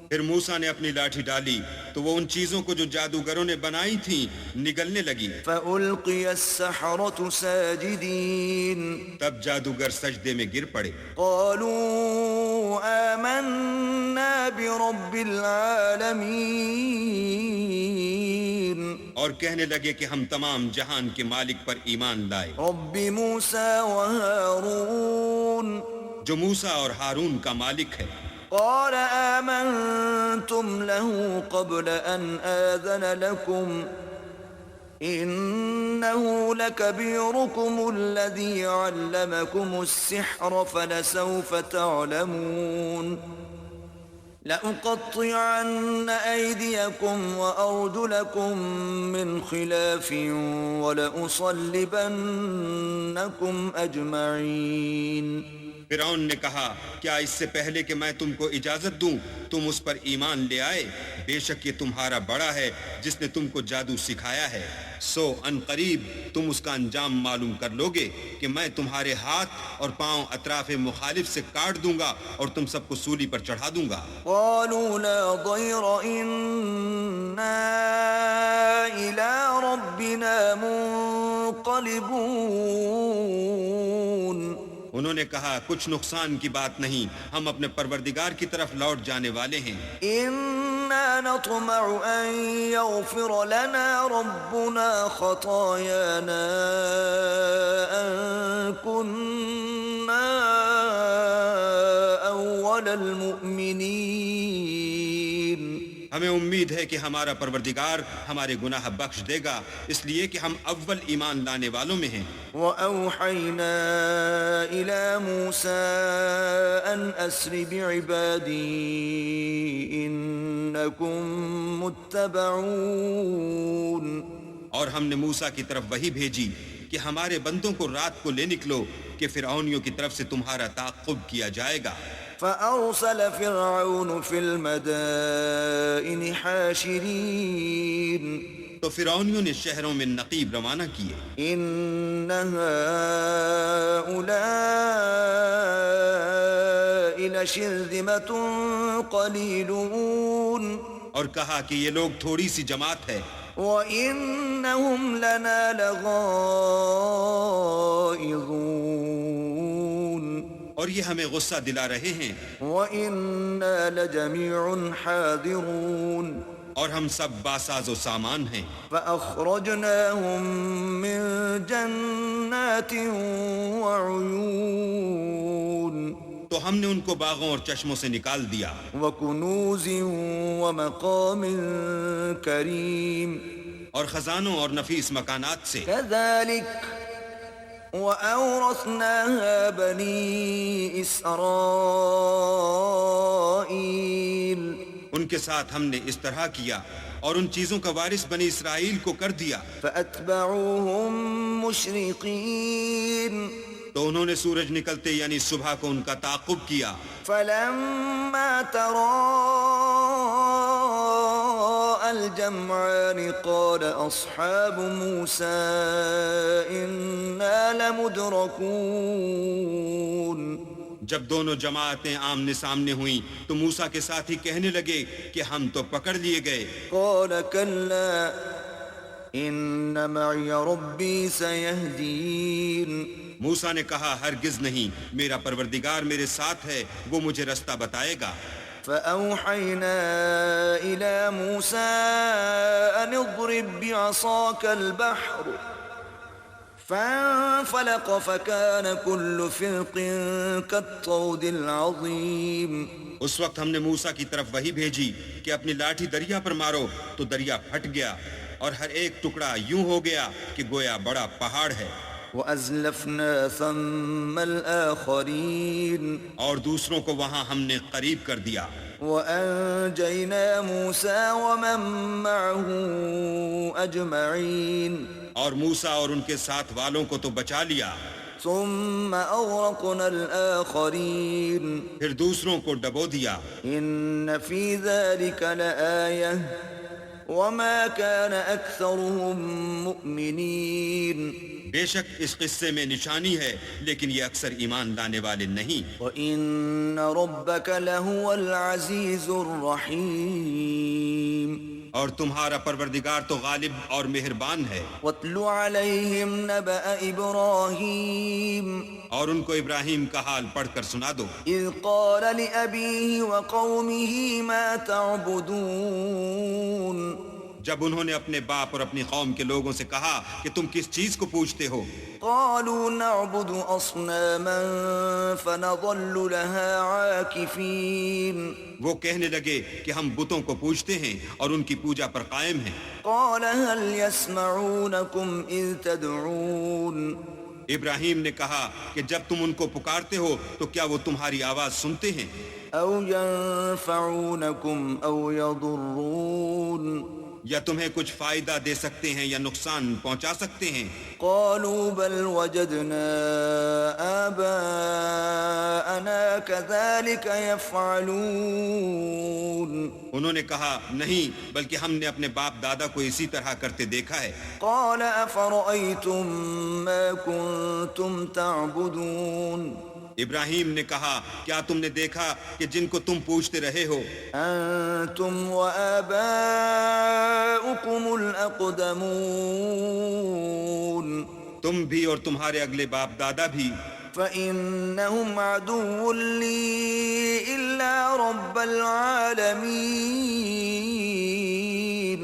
پھر موسیٰ نے اپنی لاٹھی ڈالی تو وہ ان چیزوں کو جو جادوگروں نے بنائی تھیں نگلنے لگی۔ فألقي السحرة ساجدين تب جادوگر سجدے میں گر پڑے۔ قالوا آمنا برب العالمين اور کہنے لگے کہ ہم تمام جہان کے مالک پر ایمان لائے، رب موسى وهارون جو موسیٰ اور ہارون کا مالک ہے۔ قال آمنتم له قبل أن آذن لكم إنه لكبيركم الذي علمكم السحر فلسوف تعلمون لأقطعن أيديكم وأرجلكم من خلاف ولأصلبنكم أجمعين۔ فرعون نے کہا کیا اس سے پہلے کہ میں تم کو اجازت دوں تم اس پر ایمان لے آئے؟ بے شک یہ تمہارا بڑا ہے جس نے تم کو جادو سکھایا ہے، سو ان قریب تم اس کا انجام معلوم کر لوگے کہ میں تمہارے ہاتھ اور پاؤں اطراف مخالف سے کاٹ دوں گا اور تم سب کو سولی پر چڑھا دوں گا۔ قالوا لا ضير إنا إلى ربنا منقلبون۔ انہوں نے کہا کچھ نقصان کی بات نہیں، ہم اپنے پروردگار کی طرف لوٹ جانے والے ہیں۔ إنا نطمع أن يغفر لنا ربنا خطايانا أن كنا أول المؤمنين۔ ہمیں امید ہے کہ ہمارا پروردگار ہمارے گناہ بخش دے گا، اس لیے کہ ہم اول ایمان لانے والوں میں ہیں۔ وَأَوْحَيْنَا إِلَى مُوسَىٰ أَنْ أَسْرِ بِعِبَادِي إِنَّكُمْ مُتَّبَعُونَ۔ اور ہم نے موسیٰ کی طرف وحی بھیجی کہ ہمارے بندوں کو رات کو لے نکلو کہ فرعونیوں کی طرف سے تمہارا تعاقب کیا جائے گا۔ فأرسل فرعون في المدائن حاشرين۔ تو فرعونیوں نے شہروں میں نقیب روانہ کیے۔ إن هؤلاء لشرذمة قليلون۔ اور کہا کہ یہ لوگ تھوڑی سی جماعت ہے، وإنهم لنا لغائظون۔ اور یہ ہمیں غصہ دلا رہے ہیں، وإنا لجميع حاذرون۔ اور ہم سب باساز و سامان ہیں۔ فأخرجناهم من جنات وعيون۔ تو ہم نے ان کو باغوں اور چشموں سے نکال دیا، وكنوز ومقام كريم۔ اور خزانوں اور نفیس مکانات سے۔ كذلك وأورثناها بني إسرائيل۔ ان کے ساتھ ہم نے اس طرح کیا اور ان چیزوں کا وارث بنی اسرائیل کو کر دیا۔ فأتبعوهم مشرقين۔ تو انہوں نے سورج نکلتے یعنی صبح کو ان کا تعاقب کیا۔ فلما تراءى الجمعان قال أصحاب موسى إنا لمدركون۔ جب دونوں جماعتیں آمنے سامنے ہوئیں تو موسیٰ کے ساتھی کہنے لگے کہ ہم تو پکڑ لیے گئے۔ قال كلا إن معي ربي سيهدين۔ موسیٰ نے کہا ہرگز نہیں، میرا پروردگار میرے ساتھ ہے، وہ مجھے رستہ بتائے گا۔ فأوحينا إلى موسى أن اضرب بعصاك البحر فانفلق فكان كل فرق كالطود العظيم۔ اس وقت ہم نے موسیٰ کی طرف وحی بھیجی کہ اپنی لاٹھی دریا پر مارو، تو دریا پھٹ گیا اور ہر ایک ٹکڑا یوں ہو گیا کہ گویا بڑا پہاڑ ہے۔ وَأَزْلَفْنَا ثَمَّ الْآخَرِينَ۔ اور دوسروں کو وہاں ہم نے قریب کر دیا۔ وَأَنْجَيْنَا مُوسَى وَمَن مَّعَهُ أَجْمَعِينَ۔ اور موسیٰ اور ان کے ساتھ والوں کو تو بچا لیا۔ ثم أغرقنا الآخرين پھر دوسروں کو ڈبو دیا. إن في ذلك لآية وما كان أكثرهم مؤمنين بے شک اس قصے میں نشانی ہے لیکن یہ اکثر ایمان لانے والے نہیں. وَإِنَّ رَبَّكَ لَهُوَ الْعَزِيزُ الرَّحِيمُ اور تمہارا پروردگار تو غالب اور مہربان ہے. وَاتْلُ عَلَيْهِمْ نَبَأَ إِبْرَاهِيمَ اور ان کو ابراہیم کا حال پڑھ کر سنا دو. إِذْ قَالَ لِأَبِيهِ وَقَوْمِهِ مَا تَعْبُدُونَ جب انہوں نے اپنے باپ اور اپنی قوم کے لوگوں سے کہا کہ تم کس چیز کو پوجتے ہو؟ قالوا نعبد أصناما فنظل لها عاكفين وہ کہنے لگے کہ ہم بتوں کو پوجتے ہیں اور ان کی پوجا پر قائم ہیں. قال هل يسمعونكم إذ تدعون ابراہیم نے کہا کہ جب تم ان کو پکارتے ہو تو کیا وہ تمہاری آواز سنتے ہیں؟ أو ينفعونكم أو يضرون یا تمہیں کچھ فائدہ دے سکتے ہیں یا نقصان پہنچا سکتے ہیں؟ قالوا بل وجدنا آباءنا كذلك يفعلون انہوں نے کہا نہیں بلکہ ہم نے اپنے باپ دادا کو اسی طرح کرتے دیکھا ہے. قال أفرأيتم ما كنتم تعبدون ابراہیم نے کہا کیا تم نے دیکھا کہ جن کو تم پوجتے رہے ہو أنتم وآباؤكم الأقدمون تم بھی اور تمہارے اگلے باپ دادا بھی فإنهم عدو لي إلا رب العالمين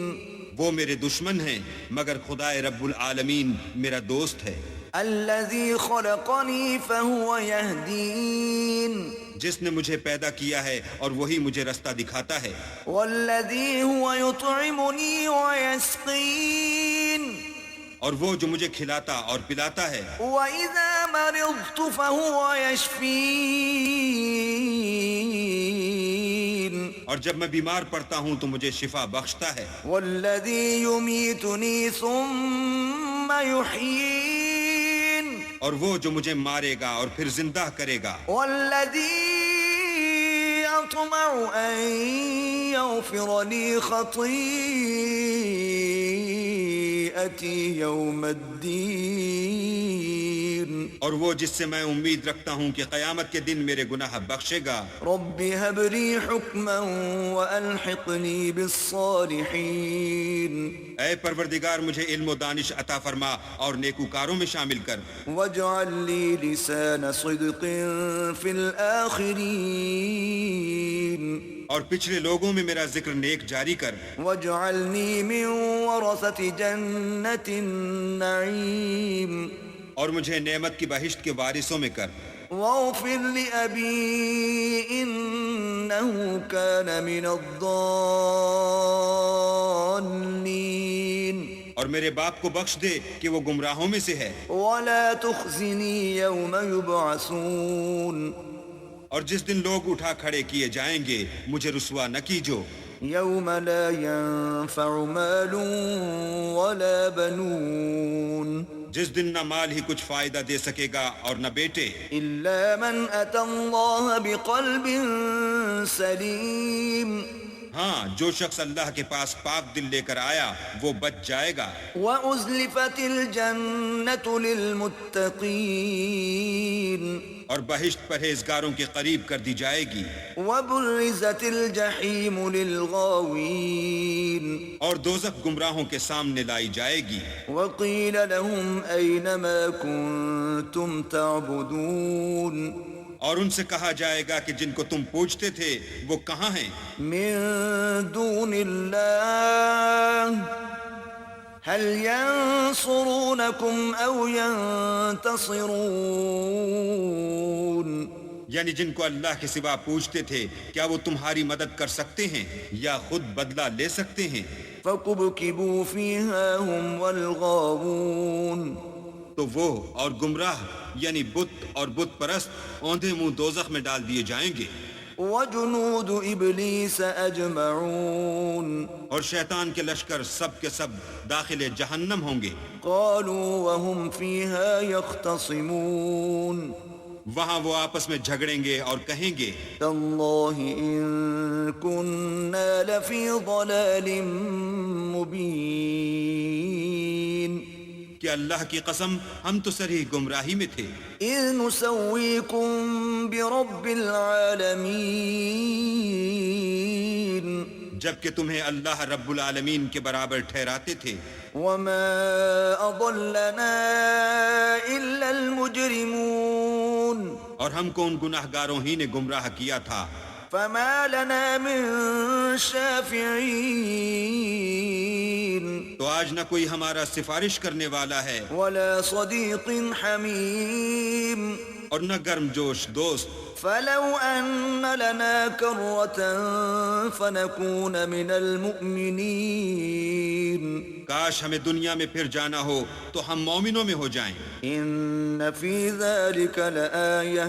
وہ میرے دشمن ہیں مگر خدائے رب العالمین میرا دوست ہے. الذي خلقني فهو يهدين جس نے مجھے پیدا کیا ہے اور وہی مجھے رستہ دکھاتا ہے. والذي هو يطعمني ويسقين اور وہ جو مجھے کھلاتا اور پلاتا ہے. وإذا مرضت فهو يشفين اور جب میں بیمار پڑتا ہوں تو مجھے شفا بخشتا ہے. والذي يميتني ثم يحيين اور وہ جو مجھے مارے گا اور پھر زندہ کرے گا. والذي أطمع أن يغفر لي خطيئتي يوم الدين اور وہ جس سے میں امید رکھتا ہوں کہ قیامت کے دن میرے گناہ بخشے گا. رب هب لي حكما وألحقني بالصالحين اے پروردگار مجھے علم و دانش عطا فرما اور نیکوکاروں میں شامل کر. واجعل لي لسان صدق في الآخرين اور پچھلے لوگوں میں میرا ذکر نیک جاری کر. واجعلني من ورثة جنة النعيم اور مجھے نعمت کی بہشت کے وارثوں میں کر. واغفر لأبي إنه كان من الضالين اور میرے باپ کو بخش دے کہ وہ گمراہوں میں سے ہے. ولا تخزني يوم يبعثون اور جس دن لوگ اٹھا کھڑے کیے جائیں گے مجھے رسوا نہ کیجو. يوم لا ينفع مال ولا بنون جس دن نہ مال ہی کچھ فائدہ دے سکے گا اور نہ بیٹے إلا من أتى الله بقلب سليم ہاں جو شخص اللہ کے پاس پاک دل لے کر آیا وہ بچ جائے گا. وأزلفت الجنة للمتقين اور بہشت پرہیزگاروں کے قریب کر دی جائے گی. وبرزت الجحيم للغاوين اور دوزخ گمراہوں کے سامنے لائی جائے گی. وقيل لهم أين ما كنتم تعبدون اور ان سے کہا جائے گا کہ جن کو تم پوجتے تھے وہ کہاں ہیں؟ من دون الله هل ينصرونكم أو ينتصرون یعنی جن کو اللہ کے سوا پوجتے تھے کیا وہ تمہاری مدد کر سکتے ہیں یا خود بدلہ لے سکتے ہیں؟ فكبكبوا فيها هم والغاوون تو وہ اور گمراہ یعنی بت اور بت پرست اوندھے منہ دوزخ میں ڈال دیے جائیں گے. وجنود إبليس أجمعون اور شیطان کے لشکر سب کے سب داخل جہنم ہوں گے۔ قالوا وهم فيها يختصمون وہاں وہ آپس میں جھگڑیں گے اور کہیں گے تالله إن كنا لفي ضلال مبين کہ اللہ کی قسم ہم تو صریح گمراہی میں تھے۔ إذ نسويكم برب العالمين جبکہ تمہیں اللہ رب العالمین کے برابر ٹھہراتے تھے۔ وما أضلنا إلا المجرمون اور ہم کو ان گناہ گاروں ہی نے گمراہ کیا تھا۔ فما لنا من شافعين تو آج نہ کوئی ہمارا سفارش کرنے والا ہے ولا صديق حميم اور نہ گرم جوش دوست۔ فلو أن لنا كرة فنكون من المؤمنين کاش ہمیں دنیا میں پھر جانا ہو تو ہم مومنوں میں ہو جائیں۔ إن في ذلك لآية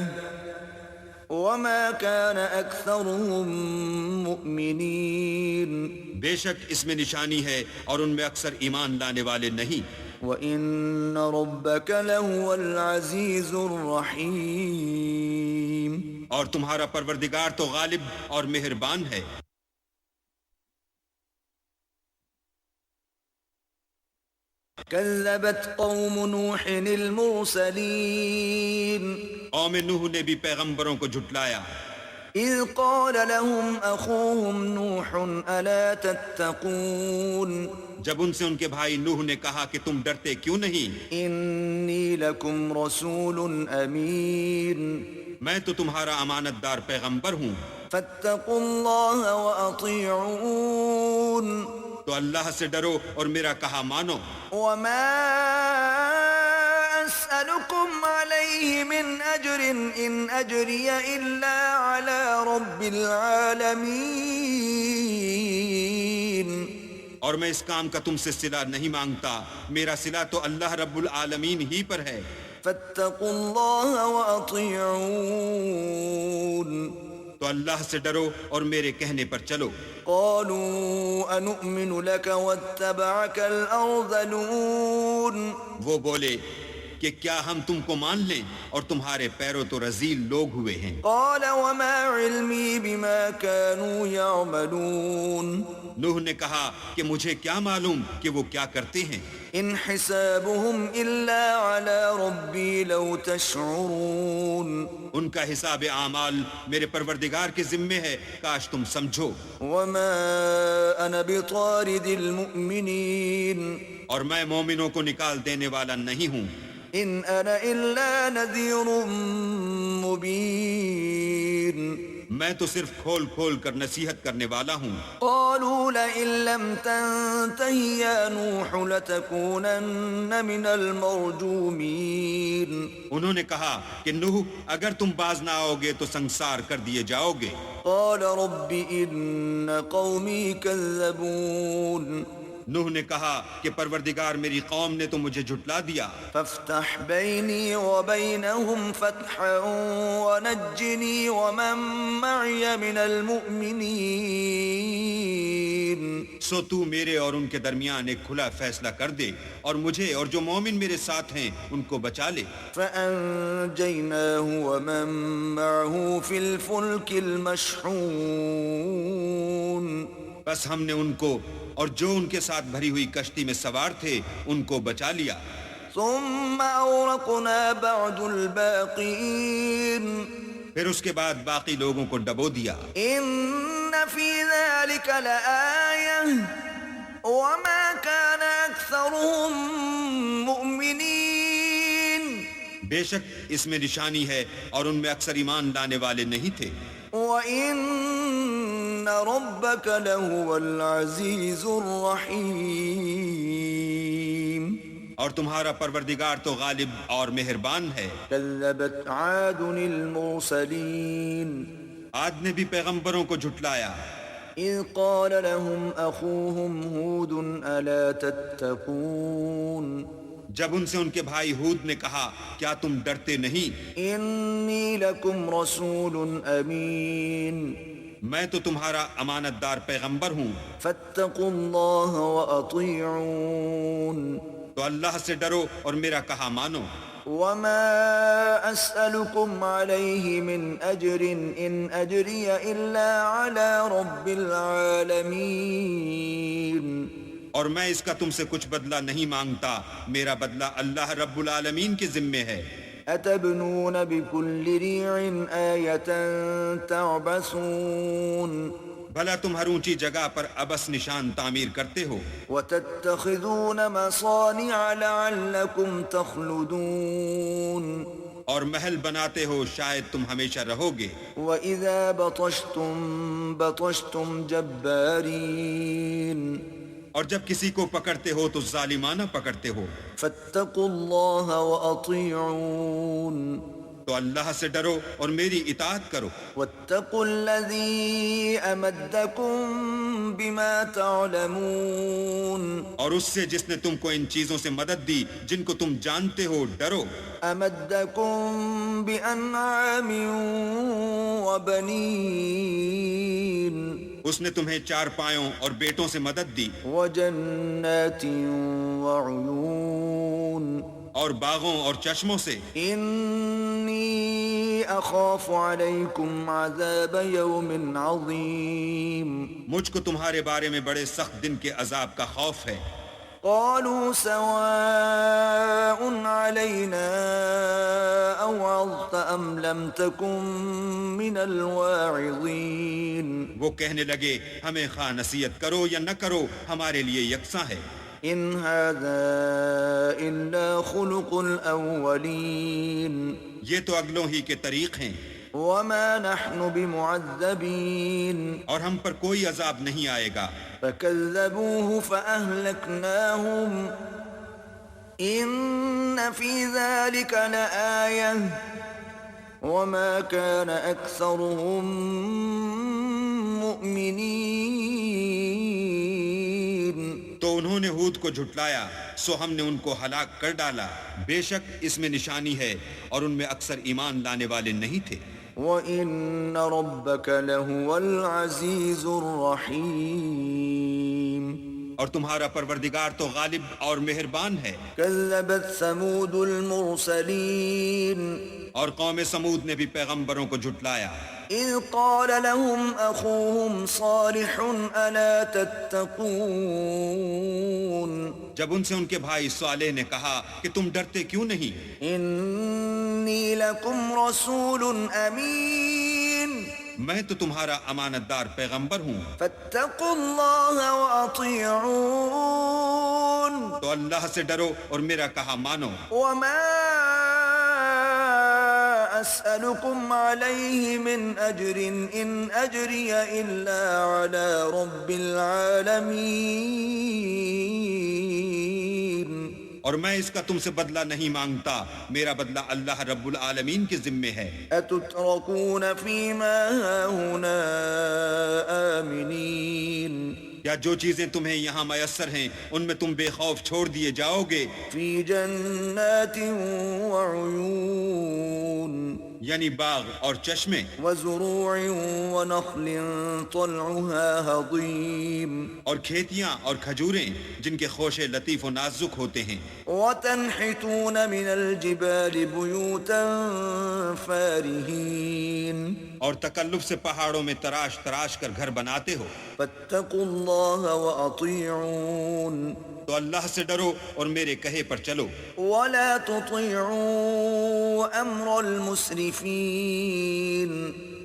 وما كان أكثرهم مؤمنين بے شک اس میں نشانی ہے اور ان میں اکثر ایمان لانے والے نہیں۔ وَإِنَّ رَبَّكَ لَهُوَ الْعَزِيزُ الرَّحِيمُ اور تمہارا پروردگار تو غالب اور مہربان ہے۔ كذبت قوم نوح المرسلين قوم نوح نے بھی پیغمبروں کو جھٹلایا۔ إذ قال لهم أخوهم نوح ألا تتقون جب ان سے ان کے بھائی نوح نے کہا کہ تم ڈرتے کیوں نہیں؟ إني لكم رسول أمين میں تو تمہارا امانت دار پیغمبر ہوں، فاتقوا الله وأطيعون تو اللہ سے ڈرو اور میرا کہا مانو۔ وما أسألكم عليه من أجر إن أجري إلا على رب العالمين اور میں اس کام کا تم سے صلہ نہیں مانگتا، میرا صلہ تو اللہ رب العالمین ہی پر ہے۔ فاتقوا الله وأطيعون تو اللہ سے ڈرو اور میرے کہنے پر چلو۔ قالوا أنؤمن لك واتبعك الأرذلون وہ بولے کہ کیا ہم تم کو مان لیں اور تمہارے پیروں تو رذیل لوگ ہوئے ہیں۔ قال وما علمي بما كانوا يعملون نوح نے کہا کہ مجھے کیا معلوم کہ وہ کیا کرتے ہیں، إن حسابهم إلا على ربي لو تشعرون ان کا حساب اعمال میرے پروردگار کے ذمے ہے، کاش تم سمجھو۔ وما أنا بطارد المؤمنين اور میں مومنوں کو نکال دینے والا نہیں ہوں، إن أنا إلا نذير مبين میں تو صرف کھول کھول کر نصیحت کرنے والا ہوں۔ قالوا لئن لم تنته يا نوح لتكونن من المرجومين انہوں نے کہا کہ نوح اگر تم باز نہ آؤ گے تو سنسار کر دیے جاؤ گے۔ قال رب إن قومي كذبون نوح نے کہا کہ پروردگار میری قوم نے تو مجھے جھٹلا دیا، فافتح بيني وبينهم فتحا ونجني ومن معي من المؤمنين سو تو میرے اور ان کے درمیان ایک کھلا فیصلہ کر دے اور مجھے اور جو مومن میرے ساتھ ہیں ان کو بچا لے۔ فأنجيناه ومن معه في الفلك المشحون بس ہم نے ان کو اور جو ان کے ساتھ بھری ہوئی کشتی میں سوار تھے ان کو بچا لیا۔ ثم أورقنا بعد الباقين پھر اس کے بعد باقی لوگوں کو ڈبو دیا۔ إن في ذلك لآية وما كان أكثرهم مؤمنين بے شک اس میں نشانی ہے اور ان میں اکثر ایمان لانے والے نہیں تھے۔ وَإِنَّ رَبَّكَ لَهُوَ الْعَزِيزُ الرَّحِيمُ اور تمہارا پروردگار تو غالب اور مہربان ہے۔ كذبت عاد المرسلين عاد نے بھی پیغمبروں کو جھٹلایا۔ إذ قال لهم أخوهم هود ألا تتقون جب ان سے ان کے بھائی ہود نے کہا کیا تم ڈرتے نہیں، إني لكم رسول أمين میں تو تمہارا امانت دار پیغمبر ہوں، فاتقوا الله وأطيعون تو اللہ سے ڈرو اور میرا کہا مانو۔ وما أسألكم عليه من أجر إن أجري إلا على رب العالمين اور میں اس کا تم سے کچھ بدلہ نہیں مانگتا، میرا بدلہ اللہ رب العالمین کے ذمے ہے۔ أتبنون بكل ريع آية تعبثون بھلا تم ہر اونچی جگہ پر ابس نشان تعمیر کرتے ہو، وتتخذون مصانع لعلكم تخلدون اور محل بناتے ہو شاید تم ہمیشہ رہو گے، وإذا بطشتم بطشتم جبارين اور جب کسی کو پکڑتے ہو تو ظالمانہ پکڑتے ہو۔ فاتقوا الله وأطيعون تو اللہ سے ڈرو اور میری اطاعت کرو، واتقوا الذي أمدكم بما تعلمون اور اس سے جس نے تم کو ان چیزوں سے مدد دی جن کو تم جانتے ہو ڈرو۔ أمدكم بأنعام وبنين اس نے تمہیں چار پایوں اور بیٹوں سے مدد دی، وجنات وعيون اور باغوں اور چشموں سے۔ إني أخاف عليكم عذاب يوم عظيم مجھ کو تمہارے بارے میں بڑے سخت دن کے عذاب کا خوف ہے۔ قالوا سواء علينا أوعظت أم لم تكن من الواعظين وہ کہنے لگے ہمیں خواہ نصیحت کرو یا نہ کرو ہمارے لیے یکساں ہے۔ إن هذا إلا خلق الأولين یہ تو اگلوں ہی کے طریق ہیں، وما نحن بمعذبين اور ہم پر کوئی عذاب نہیں آئے گا۔ فكذبوه فأهلكناهم إن في ذلك لآية وما كان أكثرهم مؤمنين تو انہوں نے ہود کو جھٹلایا سو ہم نے ان کو ہلاک کر ڈالا، بے شک اس میں نشانی ہے اور ان میں اکثر ایمان لانے والے نہیں تھے۔ وَإِنَّ رَبَّكَ لَهُوَ الْعَزِيزُ الرَّحِيمُ اور تمہارا پروردگار تو غالب اور مہربان ہے۔ كذبت ثمود المرسلين اور قوم سمود نے بھی پیغمبروں کو جھٹلایا، إذ قال لهم أخوهم صالح ألا تتقون جب ان سے ان کے بھائی صالح نے کہا کہ تم ڈرتے کیوں نہیں، إني لكم رسول أمين میں تو تمہارا امانت دار پیغمبر ہوں، فاتقوا الله وأطيعون تو اللہ سے ڈرو اور میرا کہا مانو۔ وما أسألكم عليه من أجر إن أجري إلا على رب العالمين اور میں اس کا تم سے بدلہ نہیں مانگتا، میرا بدلہ اللہ رب العالمین کے ذمے ہے۔ أتتركون فيما هاهنا آمنين کیا جو چیزیں تمہیں یہاں میسر ہیں ان میں تم بے خوف چھوڑ دیے جاؤ گے، في جنات وعيون یعنی باغ اور چشمے، وزروع ونخل طلعها هضيم اور کھیتیاں اور کھجوریں جن کے خوشے لطیف و نازک ہوتے ہیں، وتنحتون من الجبال بيوتا فارهين اور تکلف سے پہاڑوں میں تراش تراش کر گھر بناتے ہو، فاتقوا الله وأطيعون تو اللہ سے ڈرو اور میرے کہے پر چلو، ولا تطيعوا أمر المسرفين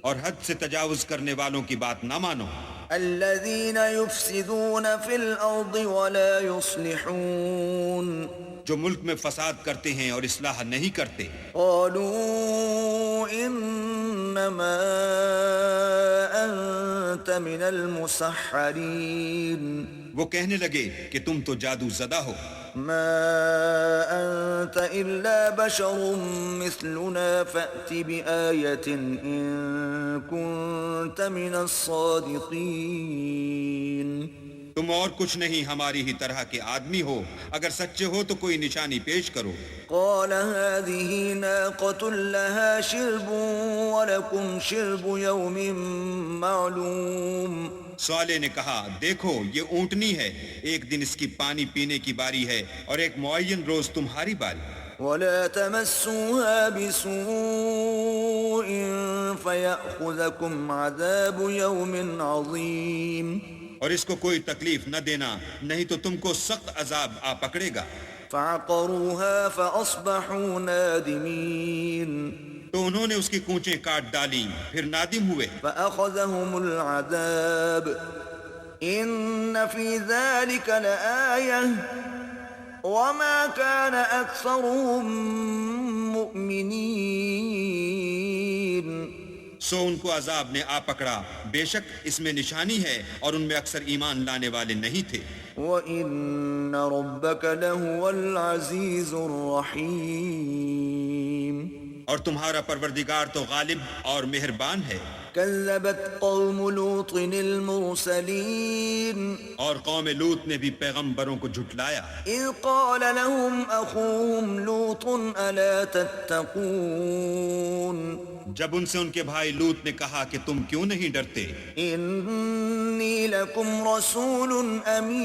اور حد سے تجاوز کرنے والوں کی بات نہ مانو، الذين يفسدون في الأرض ولا يصلحون جو ملک میں فساد کرتے ہیں اور اصلاح نہیں کرتے۔ قالوا إنما أنت من المسحرين وہ کہنے لگے کہ تم تو جادو زدہ ہو، ما أنت إلا بشر مثلنا فأت بآية إن كنت من الصادقين تم اور کچھ نہیں ہماری ہی طرح کے آدمی ہو، اگر سچے ہو تو کوئی نشانی پیش کرو۔ قال هذه ناقة لها شرب ولكم شرب يوم معلوم۔ صالح نے کہا دیکھو یہ اونٹنی ہے، ایک دن اس کی پانی پینے کی باری ہے اور ایک معین روز تمہاری باری۔ ولا تمسوها بسوء فيأخذكم عذاب يوم عظيم۔ اور اس کو کوئی تکلیف نہ دینا، نہیں تو تم کو سخت عذاب آ پکڑے گا۔ فعقروها فأصبحوا نادمين۔ تو انہوں نے اس کی کونچیں کاٹ ڈالیں، پھر نادم ہوئے۔ فأخذهم العذاب إن في ذلك لآية وما كان أكثرهم مؤمنين۔ سو ان کو عذاب نے آ پکڑا، بے شک اس میں نشانی ہے اور ان میں اکثر ایمان لانے والے نہیں تھے۔ وَإِنَّ رَبَّكَ لَهُوَ الْعَزِيزُ الرَّحِيمُ۔ اور تمہارا پروردگار تو غالب اور مہربان ہے۔ كذبت قوم لوط المرسلين۔ اور قوم لوط نے بھی پیغمبروں کو جھٹلایا۔ إذ قال لهم أخوهم لوط ألا تتقون۔ جب ان سے ان کے بھائی لوط نے کہا کہ تم کیوں نہیں ڈرتے؟ إني لكم رسول أمين۔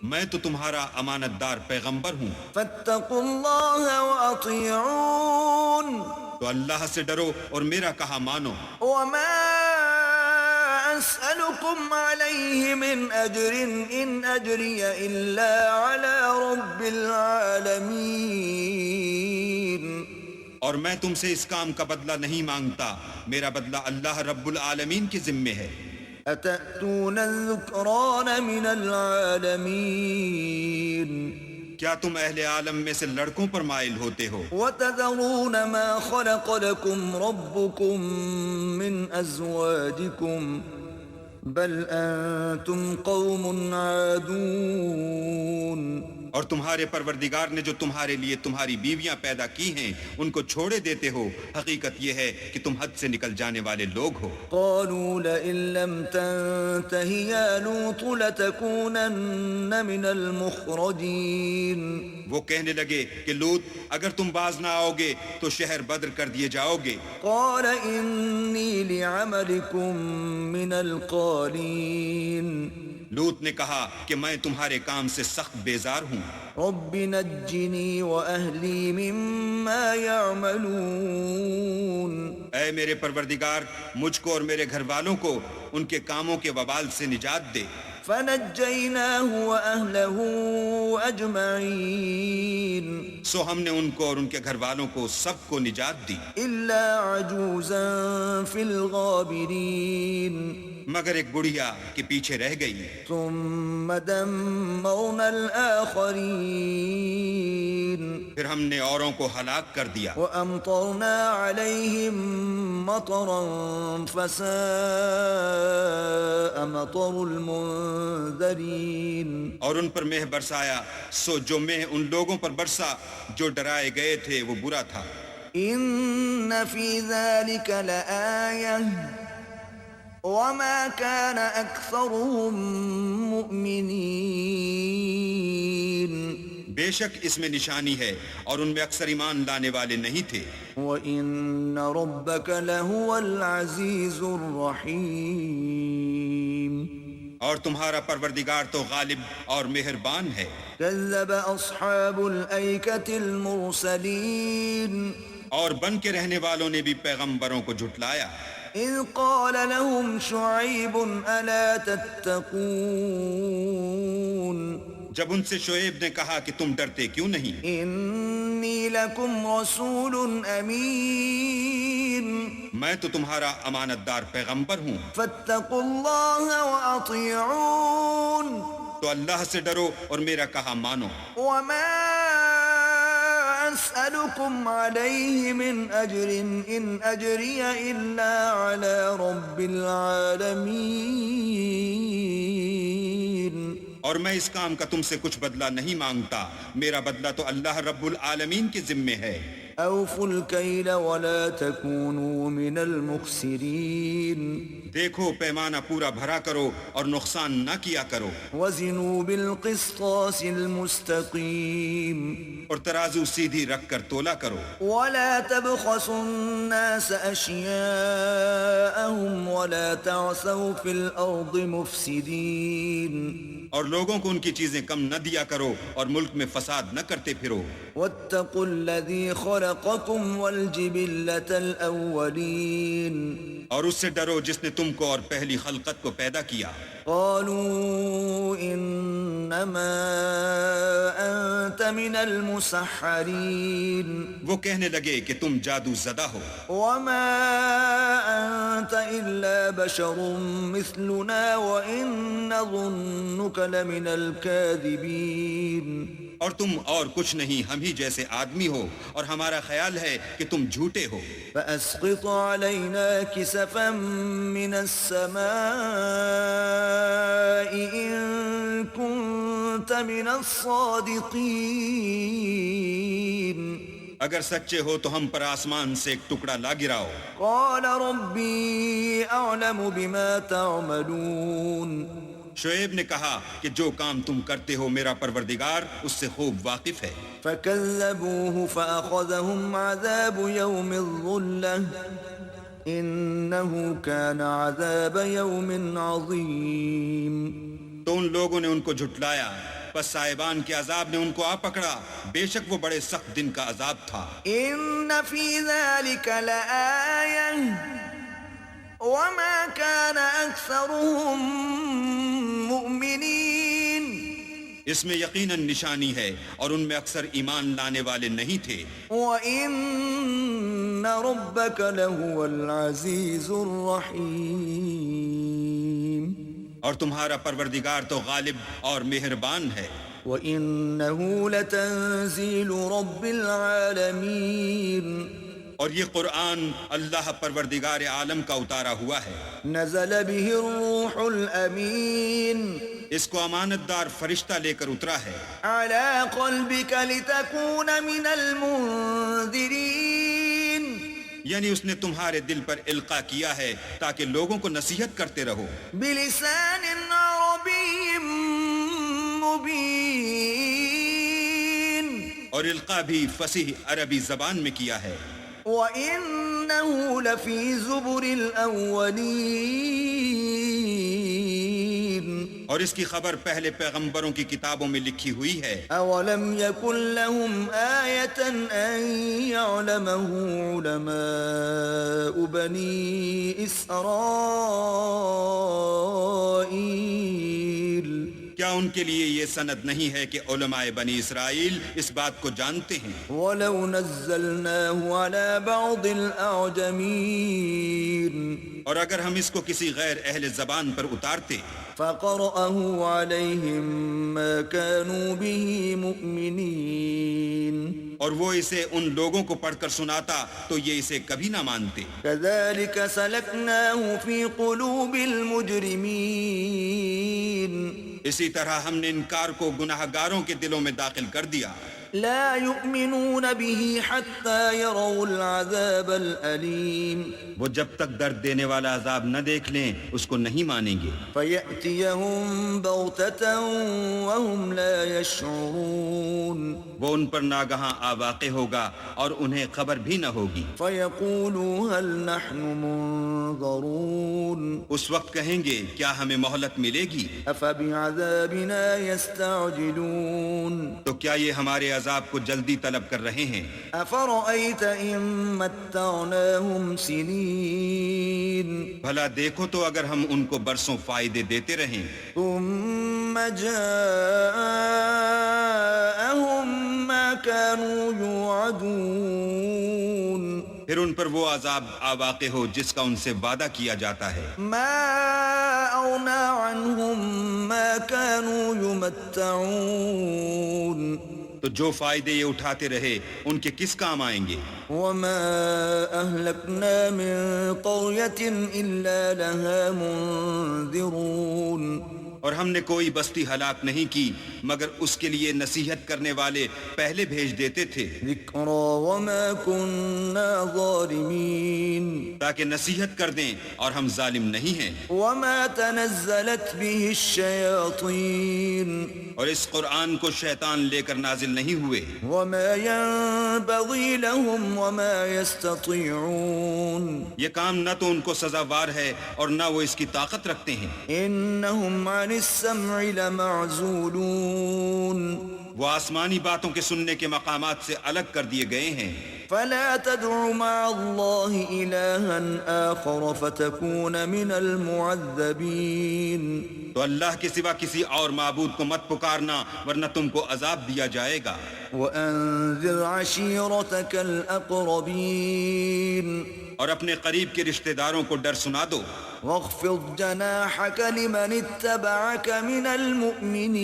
میں تو تمہارا امانت دار پیغمبر ہوں، فاتقوا الله وأطيعون۔ تو اللہ سے ڈرو اور میرا کہا مانو۔ وما أسألكم عليه من أجر إن أجري إلا على رب العالمين۔ اور میں تم سے اس کام کا بدلہ نہیں مانگتا، میرا بدلہ اللہ رب العالمین کے ذمے ہے۔ أتأتون الذكران من العالمين۔ کیا تم اہل عالم میں سے لڑکوں پر مائل ہوتے ہو؟ وتذرون ما خلق لكم ربكم من أزواجكم بل أنتم قوم عادون۔ اور تمہارے پروردگار نے جو تمہارے لیے تمہاری بیویاں پیدا کی ہیں ان کو چھوڑے دیتے ہو، حقیقت یہ ہے کہ تم حد سے نکل جانے والے لوگ ہو۔ قالوا لئن لم تنته يا لوط لتكونن من المخرجين۔ وہ کہنے لگے کہ لوط اگر تم باز نہ آؤ گے تو شہر بدر کر دیے جاؤ گے۔ قال إني لعملكم من القالين۔ لوط نے کہا کہ میں تمہارے کام سے سخت بیزار ہوں۔ رب نجني وأهلي مما يعملون۔ اے میرے پروردگار مجھ کو اور میرے گھر والوں کو ان کے کاموں کے وبال سے نجات دے۔ فنجيناه وأهله أجمعين۔ سو ہم نے ان کو اور ان کے گھر والوں کو سب کو نجات دی، إلا عجوزا في الغابرين۔ مگر ایک بڑھیا کے پیچھے رہ گئی۔ ثم دمرنا الآخرين۔ پھر ہم نے اوروں کو ہلاک کر دیا، وأمطرنا عليهم مطرا فساء مطر المنذرين۔ اور ان پر مہ برسایا، سو جو مہ ان لوگوں پر برسا جو ڈرائے گئے تھے وہ برا تھا۔ إن في ذلك لآية وما كان أكثرهم مؤمنين۔ بے شک اس میں نشانی ہے اور ان میں اکثر ایمان لانے والے نہیں تھے۔ وَإِنَّ رَبَّكَ لَهُوَ الْعَزِيزُ الرَّحِيمُ۔ اور تمہارا پروردگار تو غالب اور مہربان ہے۔ كذب أصحاب الأيكة المرسلين۔ اور بن کے رہنے والوں نے بھی پیغمبروں کو جھٹلایا۔ إذ قال لهم شعيب ألا تتقون۔ جب ان سے شعیب نے کہا کہ تم ڈرتے کیوں نہیں؟ إني لكم رسول أمين۔ میں تو تمہارا امانت دار پیغمبر ہوں، فاتقوا الله وأطيعون۔ تو اللہ سے ڈرو اور میرا کہا مانو۔ وما أسألكم عليه من أجر إن أجري إلا على رب العالمين۔ اور میں اس کام کا تم سے کچھ بدلہ نہیں مانگتا، میرا بدلہ تو اللہ رب العالمین کے ذمے ہے۔ أوفوا الكيل ولا تكونوا من المخسرين دیکھو پیمانہ پورا بھرا کرو اور نقصان نہ کیا کرو، وزنوا بالقسطاس المستقيم اور ترازو سیدھی رکھ کر تولا کرو، ولا تبخسوا الناس أشياءهم ولا تعثوا في الأرض مفسدين اور لوگوں کو ان کی چیزیں کم نہ دیا کرو اور ملک میں فساد نہ کرتے پھرو۔ واتقوا الذي خلقكم والجبلة الأولين اور اس سے ڈرو جس نے تم کو اور پہلی خلقت کو پیدا کیا۔ قالوا إنما أنت من المسحرين وہ کہنے لگے کہ تم جادو زدہ ہو، وما أنت إلا بشر مثلنا وإن نظنك لمن الكاذبين اور تم اور کچھ نہیں، ہم ہی جیسے آدمی ہو اور ہمارا خیال ہے کہ تم جھوٹے ہو۔ فأسقط علينا كسفا من السماء إن كنت من الصادقين اگر سچے ہو تو ہم پر آسمان سے ایک ٹکڑا لا گراؤ۔ قال ربي أعلم بما تعملون شعیب نے کہا کہ جو کام تم کرتے ہو میرا پروردگار اس سے خوب واقف ہے۔ فكذبوه فأخذهم عذاب يوم الظلة إنه كان عذاب يوم عظيم تو ان لوگوں نے ان کو جھٹلایا، پس صاحبان کے عذاب نے ان کو آ پکڑا، بے شک وہ بڑے سخت دن کا عذاب تھا۔ إن في ذلك لآية وما كان أكثرهم مؤمنين اس میں یقیناً نشانی ہے اور ان میں اکثر ایمان لانے والے نہیں تھے۔ وَإِنَّ رَبَّكَ لَهُوَ الْعَزِيزُ الرَّحِيمُ اور تمہارا پروردگار تو غالب اور مہربان ہے۔ وَإِنَّهُ لَتَنزِيلُ رَبِّ الْعَالَمِينَ اور یہ قرآن اللہ پروردگار عالم کا اتارا ہوا ہے۔ نزل به الروح الأمين اس کو امانت دار فرشتہ لے کر اترا ہے، على قلبك لتكون من المنذرين یعنی اس نے تمہارے دل پر القاء کیا ہے تاکہ لوگوں کو نصیحت کرتے رہو، بلسان عربي مبين اور القاء بھی فصیح عربی زبان میں کیا ہے۔ وَإِنَّهُ لَفِي زُبُرِ الْأَوَّلِينَ اور اس کی خبر پہلے پیغمبروں کی کتابوں میں لکھی ہوئی ہے۔ أَوَلَمْ يَكُنْ لَهُمْ آيَةً أَنْ يَعْلَمَهُ عُلَمَاءُ بَنِي إِسْرَائِيلَ کیا ان کے لیے یہ سند نہیں ہے کہ علماء بنی اسرائیل اس بات کو جانتے ہیں؟ وَلَوْ نَزَّلْنَاهُ عَلَى بَعْضِ الْأَعْجَمِينَ اور اگر ہم اس کو کسی غیر اہل زبان پر اتارتے فَقَرَأَهُ عَلَيْهِمْ مَا كَانُوا بِهِ مُؤْمِنِينَ اور وہ اسے ان لوگوں کو پڑھ کر سناتا تو یہ اسے کبھی نہ مانتے۔ كَذَلِكَ سَلَكْنَاهُ فِي قُلُوبِ الْمُجْرِمِينَ اسی طرح ہم نے انکار کو گناہ گاروں کے دلوں میں داخل کر دیا۔ لا يؤمنون به حتى يروا العذاب الأليم وہ جب تک درد دینے والا عذاب نہ دیکھ لیں اس کو نہیں مانیں گے۔ فيأتيهم بغتة وهم لا يشعرون وہ ان پر ناگہاں آ واقع ہوگا اور انہیں خبر بھی نہ ہوگی۔ فيقولوا هل نحن منظرون اس وقت کہیں گے کیا ہمیں مہلت ملے گی؟ أفبعذابنا يستعجلون تو کیا یہ ہمارے عذاب کو جلدی طلب کر رہے ہیں؟ أفرأيت إن متعناهم سنين بھلا دیکھو تو اگر ہم ان کو برسوں فائدے دیتے رہیں ثم جاءهم ما كانوا يوعدون پھر ان پر وہ عذاب آ واقع ہو جس کا ان سے وعدہ کیا جاتا ہے، ما أغنى عنهم ما كانوا يمتعون تو جو فائدے یہ اٹھاتے رہے ان کے کس کام آئیں گے؟ وما أهلكنا من قرية إلا لها منذرون اور ہم نے کوئی بستی ہلاک نہیں کی مگر اس کے لیے نصیحت کرنے والے پہلے بھیج دیتے تھے، ذکرا وما كنا ظالمین، تاکہ نصیحت کر دیں اور ہم ظالم نہیں ہیں۔ وما تنزلت به الشیاطین، اور اس قرآن کو شیطان لے کر نازل نہیں ہوئے، وما ينبغي لهم وما يستطيعون، یہ کام نہ تو ان کو سزاوار ہے اور نہ وہ اس کی طاقت رکھتے ہیں، انهم عن السمع لمعزولون، وہ آسمانی باتوں کے سننے کے مقامات سے الگ کر دیے گئے ہیں۔ فلا تدع مع الله إلها آخر فتكون من المعذبين، تو اللہ کے سوا کسی اور معبود کو مت پکارنا ورنہ تم کو عذاب دیا جائے گا۔ وأنذر عشيرتك الأقربين، اور اپنے قریب کے رشتہ داروں کو ڈر سنا دو، واخفض جناحك لمن اتبعك من المؤمنين،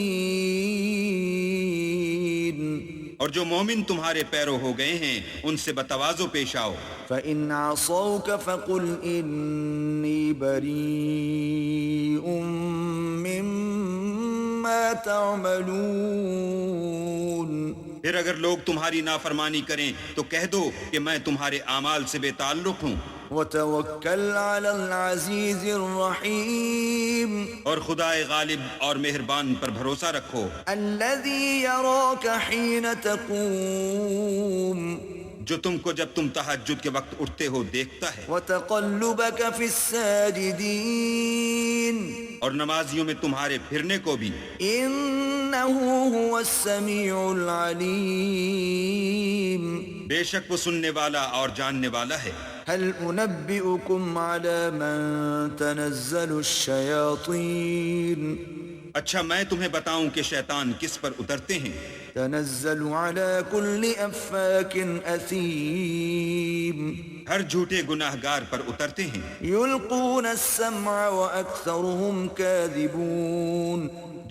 اور جو مومن تمہارے پیرو ہو گئے ہیں ان سے بتواضع پیش آؤ۔ فإن عصوك فقل إني بريء مما تعملون، پھر اگر لوگ تمہاری نافرمانی کریں تو کہہ دو کہ میں تمہارے اعمال سے بے تعلق ہوں، وتوکل علی العزیز الرحیم، اور خدائے غالب اور مہربان پر بھروسہ رکھو، الذی یراک حین تقوم، جو تم کو جب تم تہجد کے وقت اٹھتے ہو دیکھتا ہے، وتقلبک فی الساجدین، اور نمازیوں میں تمہارے پھرنے کو بھی، انہ هو السمیع العلیم، بے شک وہ سننے والا اور جاننے والا ہے۔ هل انبئکم علی من تنزل الشیاطین، اچھا میں تمہیں بتاؤں کہ شیطان کس پر اترتے ہیں؟ تنزل علی کل افاک اثیم، ہر جھوٹے گناہ گار پر اترتے ہیں، یلقون السمع واکثرهم کاذبون،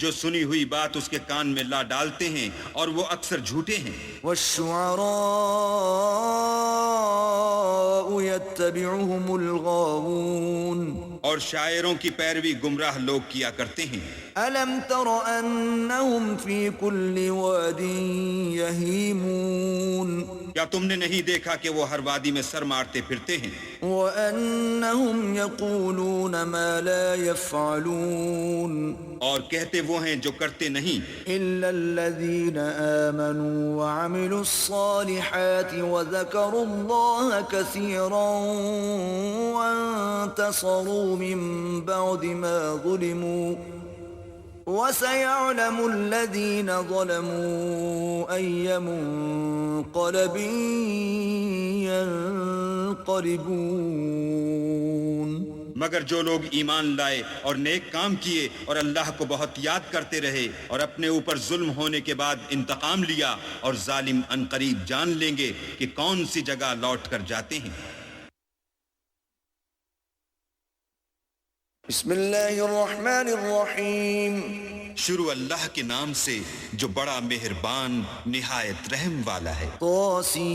جو سنی ہوئی بات اس کے کان میں لا ڈالتے ہیں اور وہ اکثر جھوٹے ہیں، والشعراء یتبعهم الغاوون، اور شاعروں کی پیروی گمراہ لوگ کیا کرتے ہیں۔ الم تر انہم فی کل واد یہیمون، کیا تم نے نہیں دیکھا کہ وہ ہر وادی میں سر مارتے پھرتے ہیں، وانہم یقولون ما لا یفعلون، اور کہتے وہ ہیں جو کرتے نہیں، الا الذین آمنوا وعملوا الصالحات وذکروا اللہ کثیرا وانتصروا من بعد ما ظلموا، وَسَيَعْلَمُ الَّذِينَ ظَلَمُوا أَيَّ مُنقَلَبٍ يَنقَلِبُونَ، مگر جو لوگ ایمان لائے اور نیک کام کیے اور اللہ کو بہت یاد کرتے رہے اور اپنے اوپر ظلم ہونے کے بعد انتقام لیا، اور ظالم عنقریب جان لیں گے کہ کون سی جگہ لوٹ کر جاتے ہیں۔ بسم اللہ الرحمن الرحیم، شروع اللہ کے نام سے جو بڑا مہربان نہایت رحم والا ہے۔ طاسین،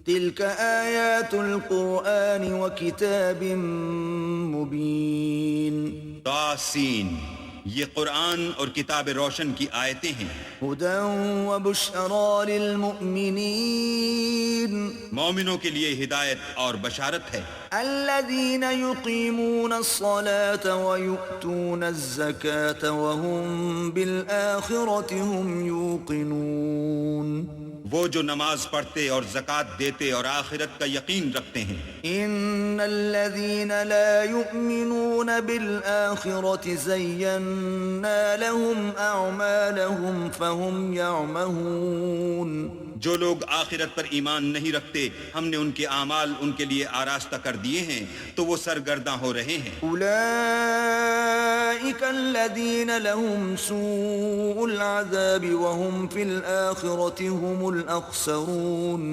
تلک آیات القرآن وکتاب مبین، طاسین، یہ قرآن اور کتاب روشن کی آیتیں ہیں، ہدی وبشری للمؤمنین، مومنوں کے لیے ہدایت اور بشارت ہے، الذین یقیمون الصلاة ویؤتون الزکاة وهم بالآخرة هم یوقنون، وہ جو نماز پڑھتے اور زکوٰۃ دیتے اور آخرت کا یقین رکھتے ہیں۔ ان الذین لا یؤمنون بالآخرة زینا لهم اعمالهم فهم یعمہون، جو لوگ آخرت پر ایمان نہیں رکھتے ہم نے ان کے اعمال ان کے لیے آراستہ کر دیے ہیں تو وہ سرگرداں ہو رہے ہیں۔ اولئک الذین لهم سوء العذاب وهم فی الآخرة هم الاخسرون،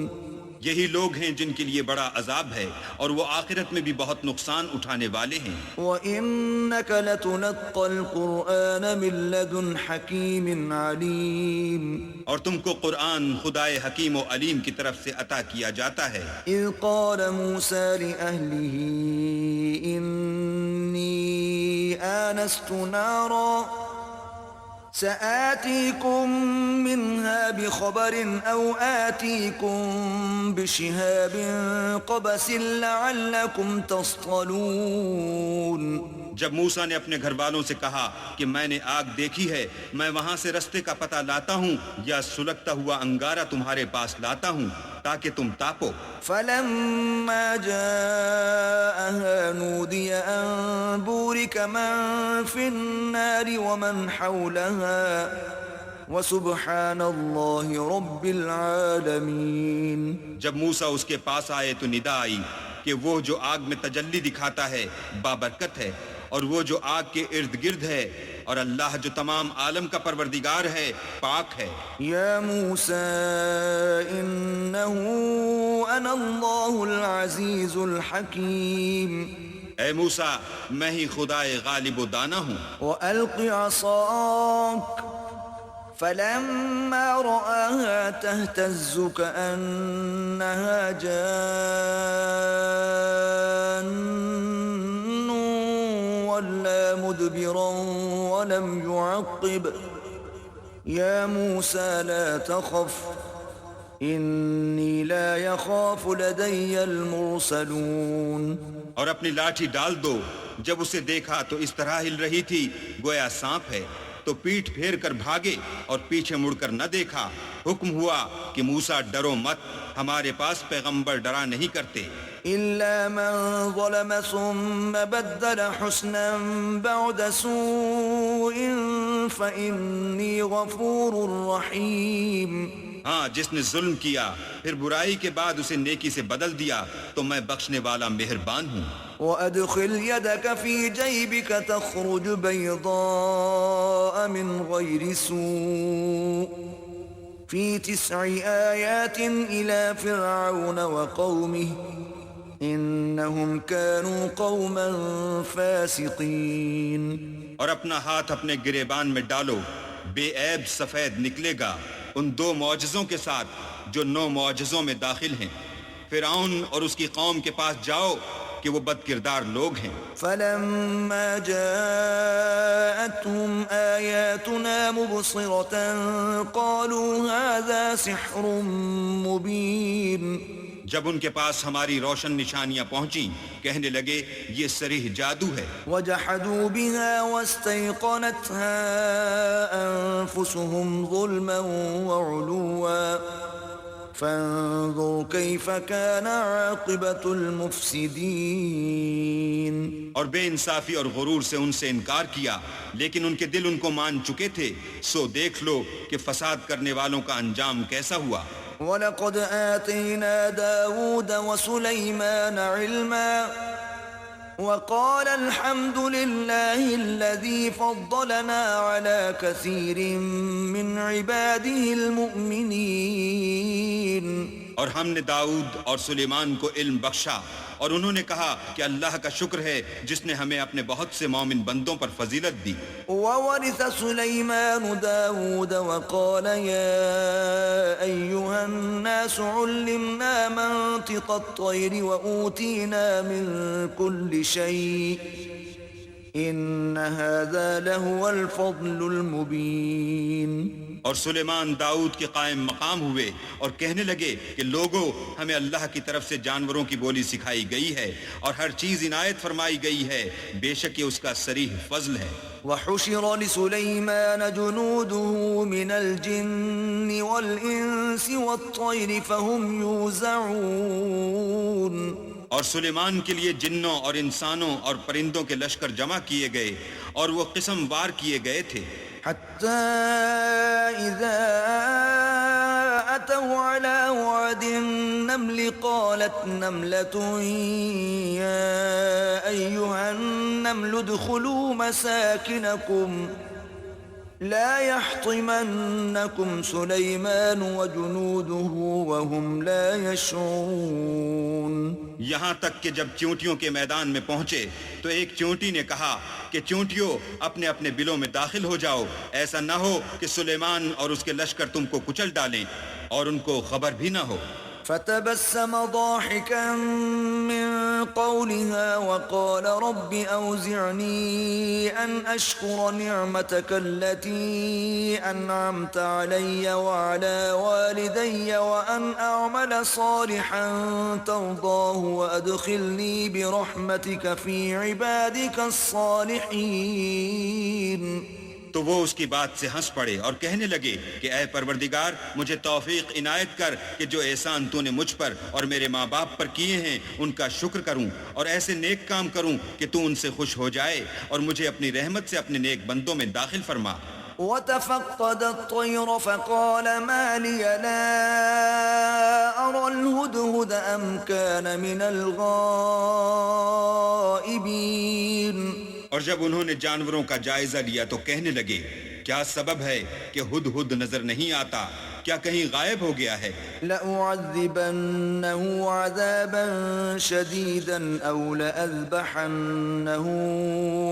یہی لوگ ہیں جن کے لیے بڑا عذاب ہے اور وہ آخرت میں بھی بہت نقصان اٹھانے والے ہیں۔ وَإِنَّكَ لَتُلَقَّى الْقُرْآنَ مِن لَّدُنْ حَكِيمٍ عَلِيمٍ، اور تم کو قرآن خدائے حکیم و علیم کی طرف سے عطا کیا جاتا ہے۔ اذ قال موسیٰ لِأَهْلِهِ إِنِّي آنست نارا سآتيكم منها بخبر أو آتيكم بشهاب قبس لعلكم تصطلون. جب موسیٰ نے اپنے گھر والوں سے کہا کہ میں نے آگ دیکھی ہے، میں وہاں سے رستے کا پتہ لاتا ہوں یا سلگتا ہوا انگارہ تمہارے پاس لاتا ہوں تاکہ تم تاپو. فلما جاءها نودي أن بورك من في النار ومن حولها وسبحان الله رب العالمين. جب موسیٰ اس کے پاس آئے تو ندا آئی کہ وہ جو آگ میں تجلی دکھاتا ہے بابرکت ہے، اور وہ جو آگ کے ارد گرد ہے، اور اللہ جو تمام عالم کا پروردگار ہے پاک ہے. یا موسیٰ انہو انا اللہ العزیز الحکیم. اے موسیٰ میں ہی خدائے غالب و دانا ہوں. وَأَلْقِ عَصَاكَ فَلَمَّا رَآهَا تَهْتَزُّ كَأَنَّهَا جَانٌّ وَلَّا مُدْبِرًا وَلَمْ يُعَقِّبْ. يَا مُوسَى لَا تَخَفْ إِنِّي لَا يَخَافُ لَدَيَّ الْمُرْسَلُونَ. اور اپنی لاٹھی ڈال دو. جب اسے دیکھا تو اس طرح ہل رہی تھی گویا سانپ ہے، تو پیٹھ پھیر کر بھاگے اور پیچھے مڑ کر نہ دیکھا. حکم ہوا کہ موسیٰ ڈرو مت، ہمارے پاس پیغمبر ڈرا نہیں کرتے. إِلَّا مَنْ ظَلَمَ ثُمَّ بَدَّلَ حُسْنًا بَعْدَ سُوءٍ فَإِنِّي غَفُورٌ رَحِيمٌ. ہاں، جس نے ظلم کیا پھر برائی کے بعد اسے نیکی سے بدل دیا تو میں بخشنے والا مہربان ہوں. وَأَدْخِلْ يَدَكَ فِي جَيْبِكَ تَخْرُجْ بَيْضَاءَ مِنْ غَيْرِ سُوءٍ فِي 9 آيَاتٍ إِلَى فِرْعَوْنَ وَقَوْمِهِ إِنَّهُمْ كَانُوا قَوْمًا فَاسِقِينَ. اور اپنا ہاتھ اپنے گریبان میں ڈالو، بے عیب سفید نکلے گا ان 2 معجزوں کے ساتھ جو 9 معجزوں میں داخل ہیں. فرعون اور اس کی قوم کے پاس جاؤ کہ وہ بد کردار لوگ ہیں. فَلَمَّا جَاءَتْهُمْ آيَاتُنَا مُبْصِرَةً قَالُوا هَذَا سِحْرٌ مُبِينٌ. جب ان کے پاس ہماری روشن نشانیاں پہنچیں کہنے لگے یہ صریح جادو ہے. وَجَحَدُوا بِهَا وَاسْتَيْقَنَتْهَا أَنفُسُهُمْ ظُلْمًا وَعُلُوًّا فَانظُرْ كَيْفَ كَانَ عَاقِبَةُ الْمُفْسِدِينَ. اور بے انصافی اور غرور سے ان سے انکار کیا، لیکن ان کے دل ان کو مان چکے تھے، سو دیکھ لو کہ فساد کرنے والوں کا انجام کیسا ہوا. وَلَقَدْ آتَيْنَا دَاوُودَ وَسُلَيْمَانَ عِلْمًا وَقَالَ الْحَمْدُ لِلَّهِ الَّذِي فَضَّلَنَا عَلَى كَثِيرٍ مِّنْ عِبَادِهِ الْمُؤْمِنِينَ. اور ہم نے داؤد اور سلیمان کو علم بخشا، اور انہوں نے کہا کہ اللہ کا شکر ہے جس نے ہمیں اپنے بہت سے مومن بندوں پر فضیلت دی. وَوَرِثَ سُلَيْمَانُ دَاوُودَ وَقَالَ يَا أَيُّهَا النَّاسُ عُلِّمْنَا مَنطِقَ الطَّيْرِ وَأُوتِينَا مِن كُلِّ شَيْءٍ إِنَّ هَذَا لَهُوَ الْفَضْلُ الْمُبِينُ. اور سلیمان داؤد کے قائم مقام ہوئے اور کہنے لگے کہ لوگو، ہمیں اللہ کی طرف سے جانوروں کی بولی سکھائی گئی ہے اور ہر چیز عنایت فرمائی گئی ہے، بے شک یہ اس کا صریح فضل ہے. وَحُشِرَ لِسُلَيْمَانَ جُنُودُهُ مِنَ الْجِنِّ وَالْإِنسِ وَالطَّيْرِ فَهُمْ يُوزَعُونَ. اور سلیمان کے لیے جنوں اور انسانوں اور پرندوں کے لشکر جمع کیے گئے اور وہ قسم وار کیے گئے تھے. حتى إذا أتوا على واد النمل قالت نملة يا أيها النمل ادخلوا مساكنكم لا يحطمنكم سليمان وجنوده وهم لا يشعرون. یہاں تک کہ جب چونٹیوں کے میدان میں پہنچے تو ایک چونٹی نے کہا کہ چونٹیوں اپنے اپنے بلوں میں داخل ہو جاؤ، ایسا نہ ہو کہ سلیمان اور اس کے لشکر تم کو کچل ڈالیں اور ان کو خبر بھی نہ ہو. فتبسم ضاحكا من قولها وقال رب أوزعني أن أشكر نعمتك التي أنعمت علي وعلى والدي وأن أعمل صالحا ترضاه وأدخلني برحمتك في عبادك الصالحين. تو وہ اس کی بات سے ہنس پڑے اور کہنے لگے کہ اے پروردگار مجھے توفیق عنایت کر کہ جو احسان تو نے مجھ پر اور میرے ماں باپ پر کیے ہیں ان کا شکر کروں اور ایسے نیک کام کروں کہ تو ان سے خوش ہو جائے اور مجھے اپنی رحمت سے اپنے نیک بندوں میں داخل فرما. وتفقد الطير فقال ما لي لا أرى الهدهد أم كان من الغائبين. اور جب انہوں نے جانوروں کا جائزہ لیا تو کہنے لگے کیا سبب ہے کہ ہد ہد نظر نہیں آتا, کیا کہیں غائب ہو گیا ہے؟ لأعذبنه عذابا شديدا أو لأذبحنه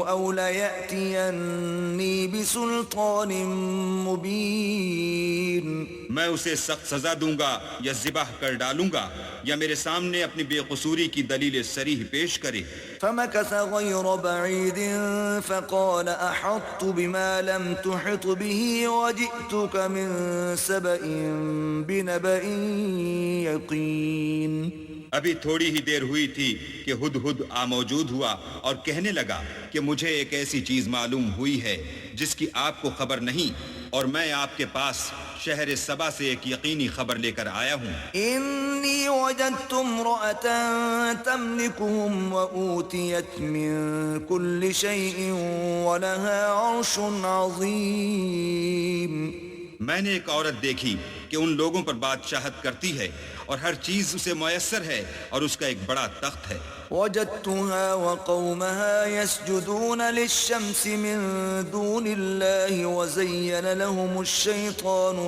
أو ليأتيني بسلطان مبين. میں اسے سخت سزا دوں گا یا ذبح کر ڈالوں گا یا میرے سامنے اپنی بے قصوری کی دلیل صریح پیش کرے. فمكث غير بعيد فقال أحطت بما لم تحط به وجئتك من سبأ بنبأ يقين. ابھی تھوڑی ہی دیر ہوئی تھی کہ ہد ہد موجود ہوا اور کہنے لگا کہ مجھے ایک ایسی چیز معلوم ہوئی ہے جس کی آپ کو خبر نہیں, اور میں آپ کے پاس شہر سبا سے ایک یقینی خبر لے کر آیا ہوں. انی وجدت امرأة تملکهم وأوتیت من كل شيء ولها عرش عظیم. میں نے ایک عورت دیکھی کہ ان لوگوں پر بادشاہت کرتی ہے اور ہر چیز اسے میسر ہے اور اس کا ایک بڑا تخت ہے. وجدتها وقومها يسجدون للشمس من دون الله وزين لهم الشيطان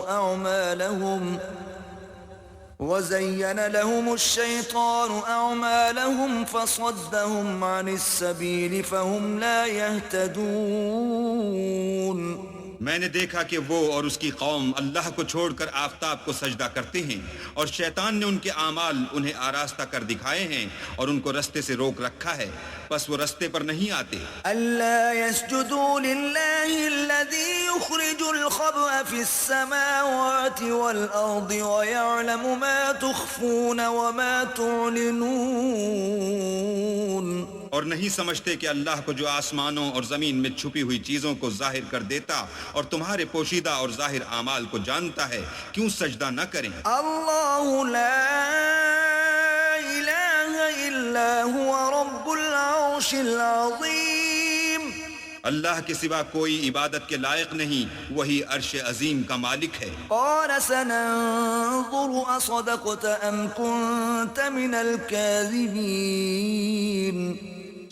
أعمالهم فصدهم عن السبيل فهم لا يهتدون. میں نے دیکھا کہ وہ اور اس کی قوم اللہ کو چھوڑ کر آفتاب کو سجدہ کرتے ہیں اور شیطان نے ان کے اعمال انہیں آراستہ کر دکھائے ہیں اور ان کو رستے سے روک رکھا ہے, بس وہ رستے پر نہیں آتے. ألا يسجدوا لله الذي يخرج الخبأ في السماوات والأرض ويعلم ما تخفون وما تعلنون. اور نہیں سمجھتے کہ اللہ کو جو آسمانوں اور زمین میں چھپی ہوئی چیزوں کو ظاہر کر دیتا اور تمہارے پوشیدہ اور ظاہر اعمال کو جانتا ہے, کیوں سجدہ نہ کریں؟ اللہ لا الہ الا هو رب العرش العظیم. اللہ کے سوا کوئی عبادت کے لائق نہیں, وہی عرش عظیم کا مالک ہے. قال سننظر اصدقت ام كنت من الكاذبین.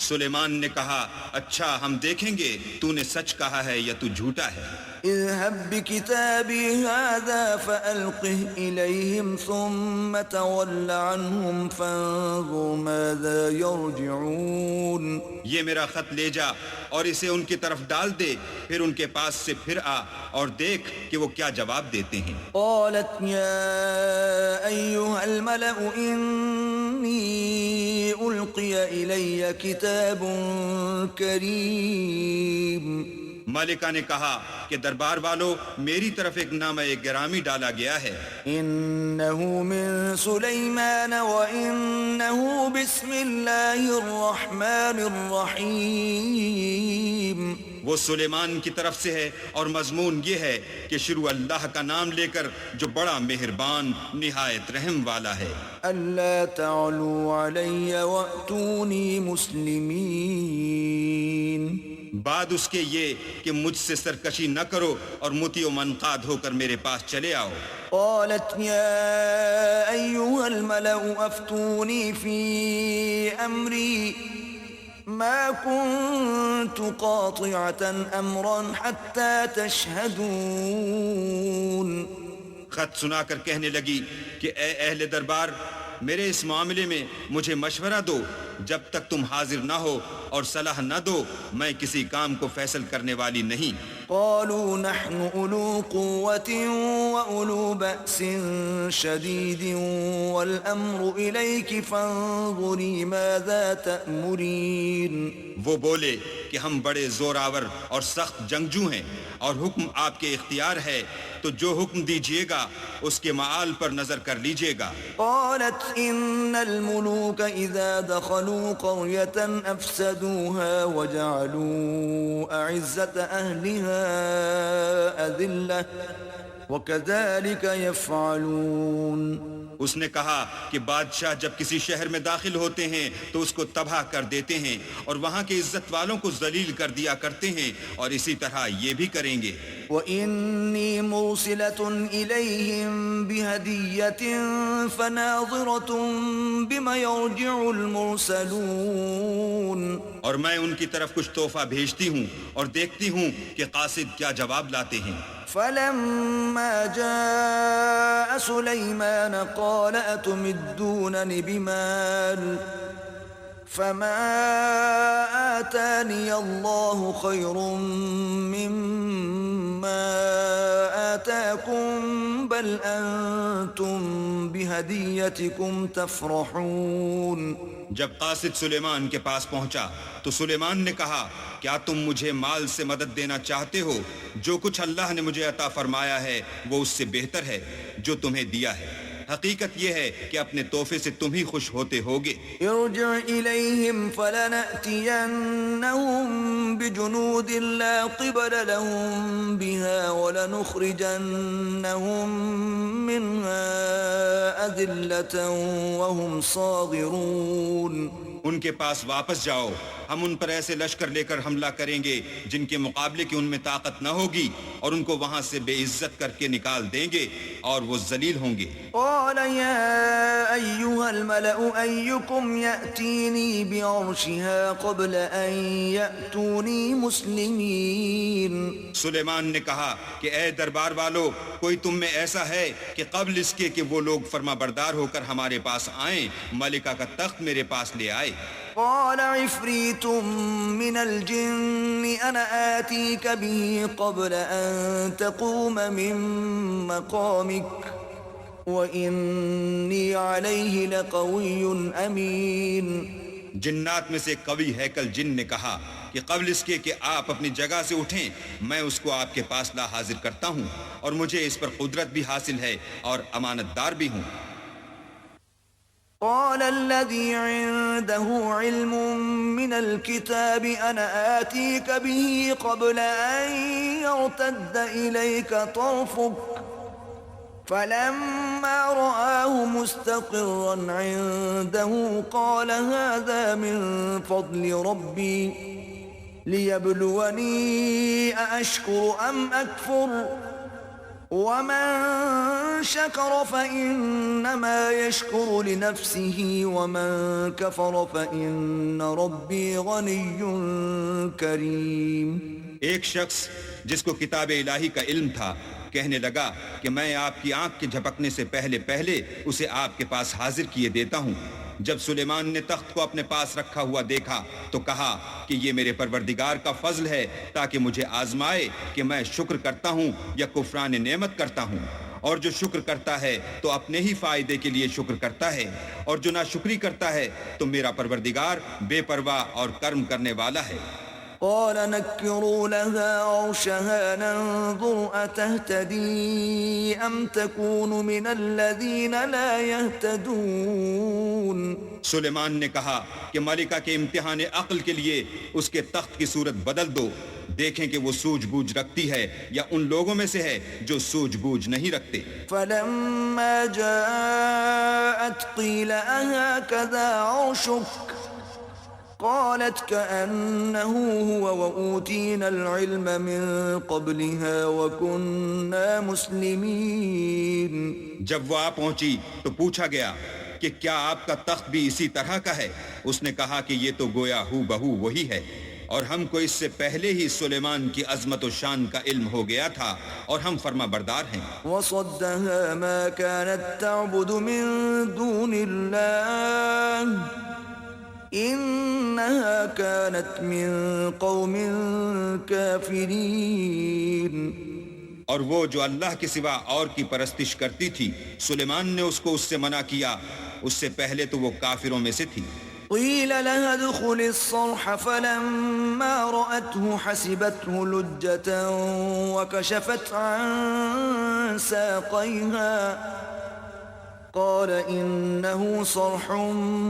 سلیمان نے کہا اچھا ہم دیکھیں گے تو نے سچ کہا ہے یا تو جھوٹا ہے. اذهب بكتابي هذا فألقه إليهم ثم تول عنهم فانظر ماذا يرجعون. یہ میرا خط لے جا اور اسے ان کی طرف ڈال دے, پھر ان کے پاس سے پھر آ اور دیکھ کہ وہ کیا جواب دیتے ہیں. قالت يا أيها الملأ إني ألقي إلي كتاب كريم. مالکہ نے کہا کہ دربار والو میری طرف ایک نامہ گرامی ڈالا گیا ہے. انه من سلیمان وانه بسم اللہ الرحمن الرحیم. وہ سلیمان کی طرف سے ہے اور مضمون یہ ہے کہ شروع اللہ کا نام لے کر جو بڑا مہربان نہایت رحم والا ہے. اللہ تعلوا علی واتونی مسلمین. بعد اس کے یہ کہ مجھ سے سرکشی نہ کرو اور مطیع و منقاد ہو کر میرے پاس چلے آؤ. قالت يا أيها الملأ أفتوني في أمري ما كنت قاطعة أمرا حتى تشهدون. خط سنا کر کہنے لگی کہ اے اہل دربار میرے اس معاملے میں مجھے مشورہ دو، جب تک تم حاضر نہ ہو اور صلاح نہ دو میں کسی کام کو فیصل کرنے والی نہیں۔ قالوا نحن أولو قوة وأولو بأس شديد والأمر إليك فانظري ماذا تأمرين۔ وہ بولے کہ ہم بڑے زور آور اور سخت جنگجو ہیں اور حکم آپ کے اختیار ہے، تو جو حکم دیجیے گا اس کے معال پر نظر کر لیجیے گا۔ قالت إن الملوك إذا دخلوا قرية أفسدوها وجعلوا أعزة أهلها أذلة وكذلك يفعلون۔ اس نے کہا کہ بادشاہ جب کسی شہر میں داخل ہوتے ہیں تو اس کو تباہ کر دیتے ہیں اور وہاں کے عزت والوں کو ذلیل کر دیا کرتے ہیں، اور اسی طرح یہ بھی کریں گے۔ وَإِنِّي مُرْسِلَةٌ إِلَيْهِمْ بِهَدِيَّةٍ فَنَاظِرَةٌ بِمَ يَرْجِعُ الْمُرْسَلُونَ۔ اور میں ان کی طرف کچھ تحفہ بھیجتی ہوں اور دیکھتی ہوں کہ قاصد کیا جواب لاتے ہیں۔ فَلَمَّا جَاءَ سُلَيْمَانَ قَالَ أَتُمِدُّونَنِ بِمَالٍ فَمَا آتَانِيَ اللَّهُ خَيْرٌ مِّمَّا آتَاكُمْ بَلْ أَنْتُمْ بِهَدِيَّتِكُمْ تَفْرَحُونَ۔ جب قاصد سلیمان کے پاس پہنچا تو سلیمان نے کہا کیا تم مجھے مال سے مدد دینا چاہتے ہو؟ جو کچھ اللہ نے مجھے عطا فرمایا ہے وہ اس سے بہتر ہے جو تمہیں دیا ہے۔ حقیقت یہ ہے کہ اپنے تحفے سے تم ہی خوش ہوتے ہوگے۔ ارجع الیہم فلنأتینہم بجنود لا قبل لهم بها ولنخرجنہم منها اذلة وهم صاغرون۔ ان کے پاس واپس جاؤ، ہم ان پر ایسے لشکر لے کر حملہ کریں گے جن کے مقابلے کی ان میں طاقت نہ ہوگی، اور ان کو وہاں سے بے عزت کر کے نکال دیں گے اور وہ ذلیل ہوں گے۔ قال يا أيها الملأ أيكم يأتيني بعرشها قبل أن يأتوني مسلمين۔ سلیمان نے کہا کہ اے دربار والو، کوئی تم میں ایسا ہے کہ قبل اس کے کہ وہ لوگ فرما بردار ہو کر ہمارے پاس آئیں ملکہ کا تخت میرے پاس لے آئے۔ قال عفريت من الجن أنا آتيك به قبل أن تقوم من مقامك وإني عليه لقوي أمين۔ جنات میں سے ایک قوی ہیکل جن نے کہا کہ قبل اس کے کہ آپ اپنی جگہ سے اٹھیں میں اس کو آپ کے پاس لا حاضر کرتا ہوں، اور مجھے اس پر قدرت بھی حاصل ہے اور امانت دار بھی ہوں۔ قال الذي عنده علم من الكتاب أنا آتيك به قبل أن يرتد إليك طرفك فلما رآه مستقرا عنده قال هذا من فضل ربي ليبلوني أأشكر أم أكفر ومن شكر فإنما يشكر لنفسه ومن كفر فإن ربي غني كريم۔ ایک شخص جس کو کتاب الہی کا علم تھا کہنے لگا کہ میں آپ کی آنکھ کے جھپکنے سے پہلے پہلے اسے آپ کے پاس حاضر کیے دیتا ہوں۔ جب سلیمان نے تخت کو اپنے پاس رکھا ہوا دیکھا تو کہا کہ یہ میرے پروردگار کا فضل ہے تاکہ مجھے آزمائے کہ میں شکر کرتا ہوں یا کفران نعمت کرتا ہوں، اور جو شکر کرتا ہے تو اپنے ہی فائدے کے لیے شکر کرتا ہے، اور جو ناشکری کرتا ہے تو میرا پروردگار بے پرواہ اور کرم کرنے والا ہے۔ قال نكروا لها عرشها ننظر أتهتدي أم تكون من الذين لا يهتدون۔ سلیمان نے کہا کہ ملکہ کے امتحان عقل کے لیے اس کے تخت کی صورت بدل دو، دیکھیں کہ وہ سوجھ بوجھ رکھتی ہے یا ان لوگوں میں سے ہے جو سوجھ بوجھ نہیں رکھتے۔ فلما جاءت قيل أهكذا عرشك قالت كأنه هو وأوتينا العلم من قبلها وكنا مسلمين۔ جب وہ آ پہنچی تو پوچھا گیا کہ کیا آپ کا تخت بھی اسی طرح کا ہے؟ اس نے کہا کہ یہ تو گویا ہو بہو وہی ہے، اور ہم کو اس سے پہلے ہی سلیمان کی عظمت و شان کا علم ہو گیا تھا اور ہم فرما بردار ہیں۔ وصدها ما كانت تعبد من دون الله إنها كانت من قوم كافرين۔ اور وہ جو اللہ کے سوا اور کی پرستش کرتی تھی، سلیمان نے اس کو اس سے منع کیا، اس سے پہلے تو وہ کافروں میں سے تھی۔ قیل لها ادخل الصرح فلما رأته حسبته لجة وكشفت عن ساقيها قال إنه صرح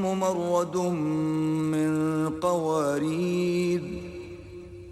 ممرد من قوارير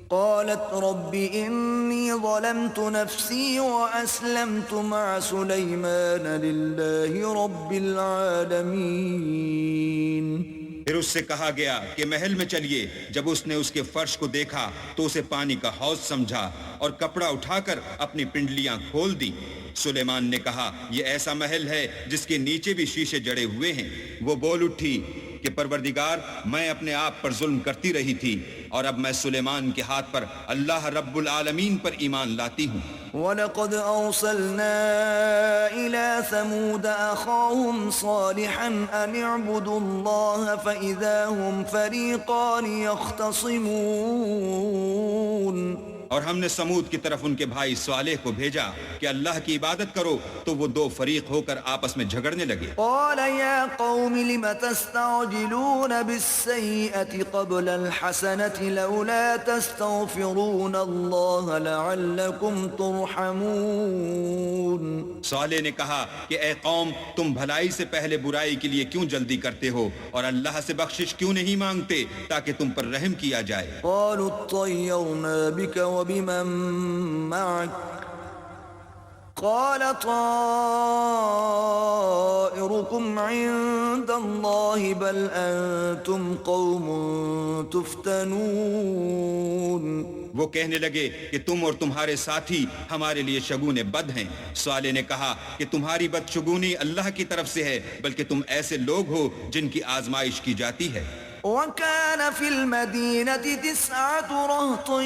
قالت رب إني ظلمت نفسي وأسلمت مع سليمان لله رب العالمين۔ پھر اس سے کہا گیا کہ محل میں چلیے۔ جب اس نے اس کے فرش کو دیکھا تو اسے پانی کا حوض سمجھا اور کپڑا اٹھا کر اپنی پنڈلیاں کھول دی۔ سلیمان نے کہا یہ ایسا محل ہے جس کے نیچے بھی شیشے جڑے ہوئے ہیں۔ وہ بول اٹھی کہ پروردگار، میں اپنے آپ پر ظلم کرتی رہی تھی اور اب میں سلیمان کے ہاتھ پر اللہ رب العالمین پر ایمان لاتی ہوں۔ وَلَقَدْ أَرْسَلْنَا إِلَى ثَمُودَ أَخَاهُمْ صَالِحًا أَنِ اعْبُدُوا اللَّهَ فَإِذَا هُمْ فَرِيقَانِ يَخْتَصِمُونَ۔ اور ہم نے سمود کی طرف ان کے بھائی صالح کو بھیجا کہ اللہ کی عبادت کرو، تو وہ دو فریق ہو کر آپس میں جھگڑنے لگے۔ قال يا قوم لم تستعجلون بالسيئة قبل الحسنة لولا تستغفرون الله لعلكم ترحمون۔ صالح نے کہا کہ اے قوم، تم بھلائی سے پہلے برائی کے لیے کیوں جلدی کرتے ہو اور اللہ سے بخشش کیوں نہیں مانگتے تاکہ تم پر رحم کیا جائے۔ قالوا اطيرنا بك وبمن معك قال طائركم عند الله بل أنتم قوم تفتنون۔ وہ کہنے لگے کہ تم اور تمہارے ساتھی ہمارے لیے شگون بد ہیں۔ صالح نے کہا کہ تمہاری بدشگونی اللہ کی طرف سے ہے، بلکہ تم ایسے لوگ ہو جن کی آزمائش کی جاتی ہے۔ وَكَانَ فِي الْمَدِينَةِ 9 رَهْطٌ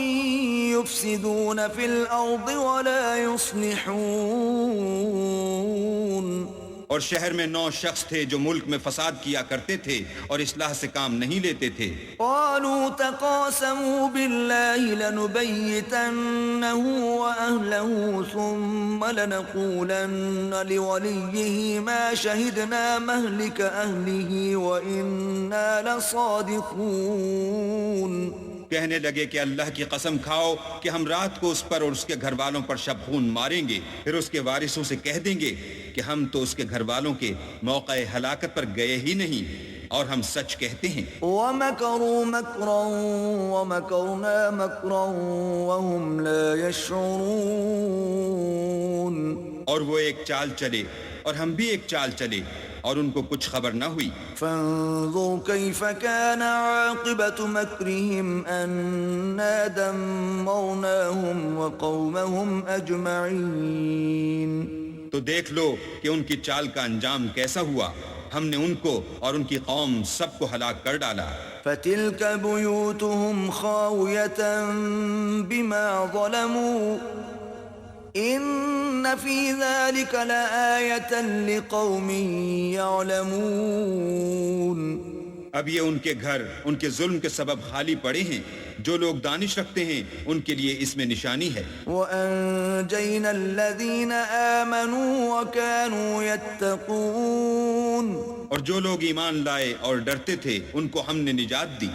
يُفْسِدُونَ فِي الْأَرْضِ وَلَا يُصْلِحُونَ۔ اور شہر میں 9 شخص تھے جو ملک میں فساد کیا کرتے تھے اور اصلاح سے کام نہیں لیتے تھے۔ قالوا تقاسموا بالله لنبيتنه وأهله ثم لنقولن لوليه ما شهدنا مهلك أهله وإنا لصادقون۔ کہنے لگے کہ اللہ کی قسم کھاؤ کہ ہم رات کو اس پر اور اس کے گھر والوں پر شب خون ماریں گے، پھر اس کے وارثوں سے کہہ دیں گے کہ ہم تو اس کے گھر والوں کے موقع ہلاکت پر گئے ہی نہیں اور ہم سچ کہتے ہیں۔ وَمَكَرُوا مَكْرًا وَمَكَرْنَا مَكْرًا وَهُمْ لَا يَشْعُرُونَ۔ اور وہ ایک چال چلے اور ہم بھی ایک چال چلے اور ان کو کچھ خبر نہ ہوئی۔ فانظر كيف كان عاقبة مكرهم أنا دمرناهم وقومهم أجمعين۔ تو دیکھ لو کہ ان کی چال کا انجام کیسا ہوا، ہم نے ان کو اور ان کی قوم سب کو ہلاک کر ڈالا۔ فتلك بيوتهم خاوية بما ظلموا إن في ذلك لآية لقوم يعلمون۔ اب یہ ان کے گھر ان کے ظلم کے سبب خالی پڑے ہیں، جو لوگ دانش رکھتے ہیں ان کے لیے اس میں نشانی ہے۔ وَأَنجَيْنَا الَّذِينَ آمَنُوا وَكَانُوا يَتَّقُونَ۔ اور جو لوگ ایمان لائے اور ڈرتے تھے ان کو ہم نے نجات دی۔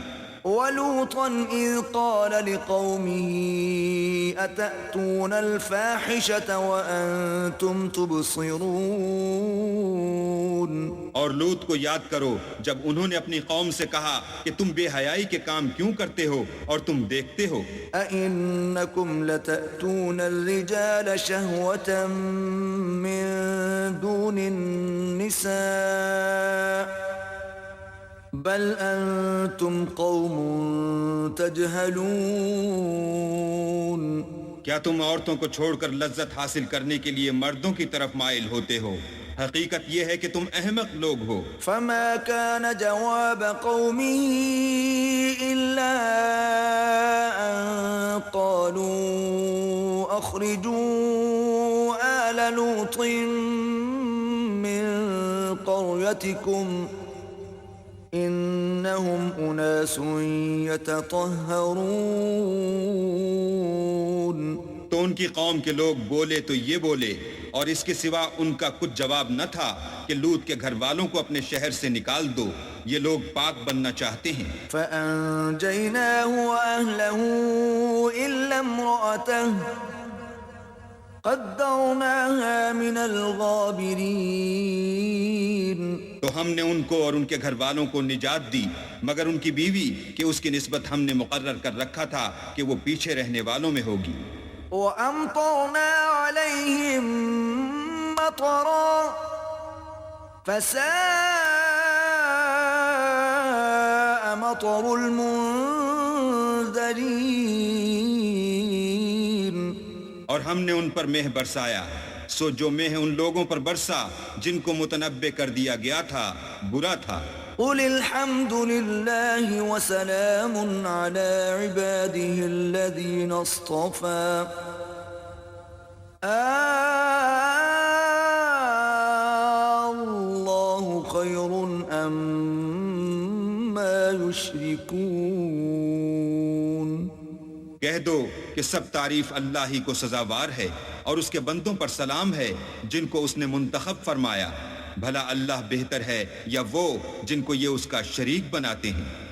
وَلُوطًا إِذْ قَالَ لِقَوْمِهِ أَتَأْتُونَ الْفَاحِشَةَ وَأَنْتُمْ تُبْصِرُونَ۔ اور لوط کو یاد کرو جب انہوں نے اپنی قوم سے کہا کہ تم بے حیائی کے کام کیوں کرتے ہو اور تم دیکھتے ہو۔ أَإِنَّكُمْ لَتَأْتُونَ الرِّجَالَ شَهْوَةً مِّن دُونِ النِّسَاءِ بل انتم قوم تجہلون۔ کیا تم عورتوں کو چھوڑ کر لذت حاصل کرنے کے لیے مردوں کی طرف مائل ہوتے ہو؟ حقیقت یہ ہے کہ تم احمق لوگ ہو۔ فما كان جواب قومه إلا أن قالوا أخرجوا آل لوط من قريتكم إنهم أناس يتطهرون۔ تو ان کی قوم کے لوگ بولے تو یہ بولے، اور اس کے سوا ان کا کچھ جواب نہ تھا کہ لوط کے گھر والوں کو اپنے شہر سے نکال دو، یہ لوگ پاک بننا چاہتے ہیں۔ فأنجيناه وأهله إلا امرأته قدرناها من الغابرين۔ تو ہم نے ان کو اور ان کے گھر والوں کو نجات دی، مگر ان کی بیوی کہ اس کی نسبت ہم نے مقرر کر رکھا تھا کہ وہ پیچھے رہنے والوں میں ہوگی۔ وَأَمْطَرْنَا عَلَيْهِمْ مَطَرًا فَسَاءَ مَطَرُ الْمُنذَرِينَ۔ اور ہم نے ان پر مہ برسایا، سو جو مہ ان لوگوں پر برسا جن کو متنبع کر دیا گیا تھا برا تھا۔ قل الحمد لله وسلام على عباده الذين اصطفى الله خير أما يشركون۔ کہہ دو کہ سب تعریف اللہ ہی کو سزاوار ہے، اور اس کے بندوں پر سلام ہے جن کو اس نے منتخب فرمایا۔ بھلا اللہ بہتر ہے یا وہ جن کو یہ اس کا شریک بناتے ہیں؟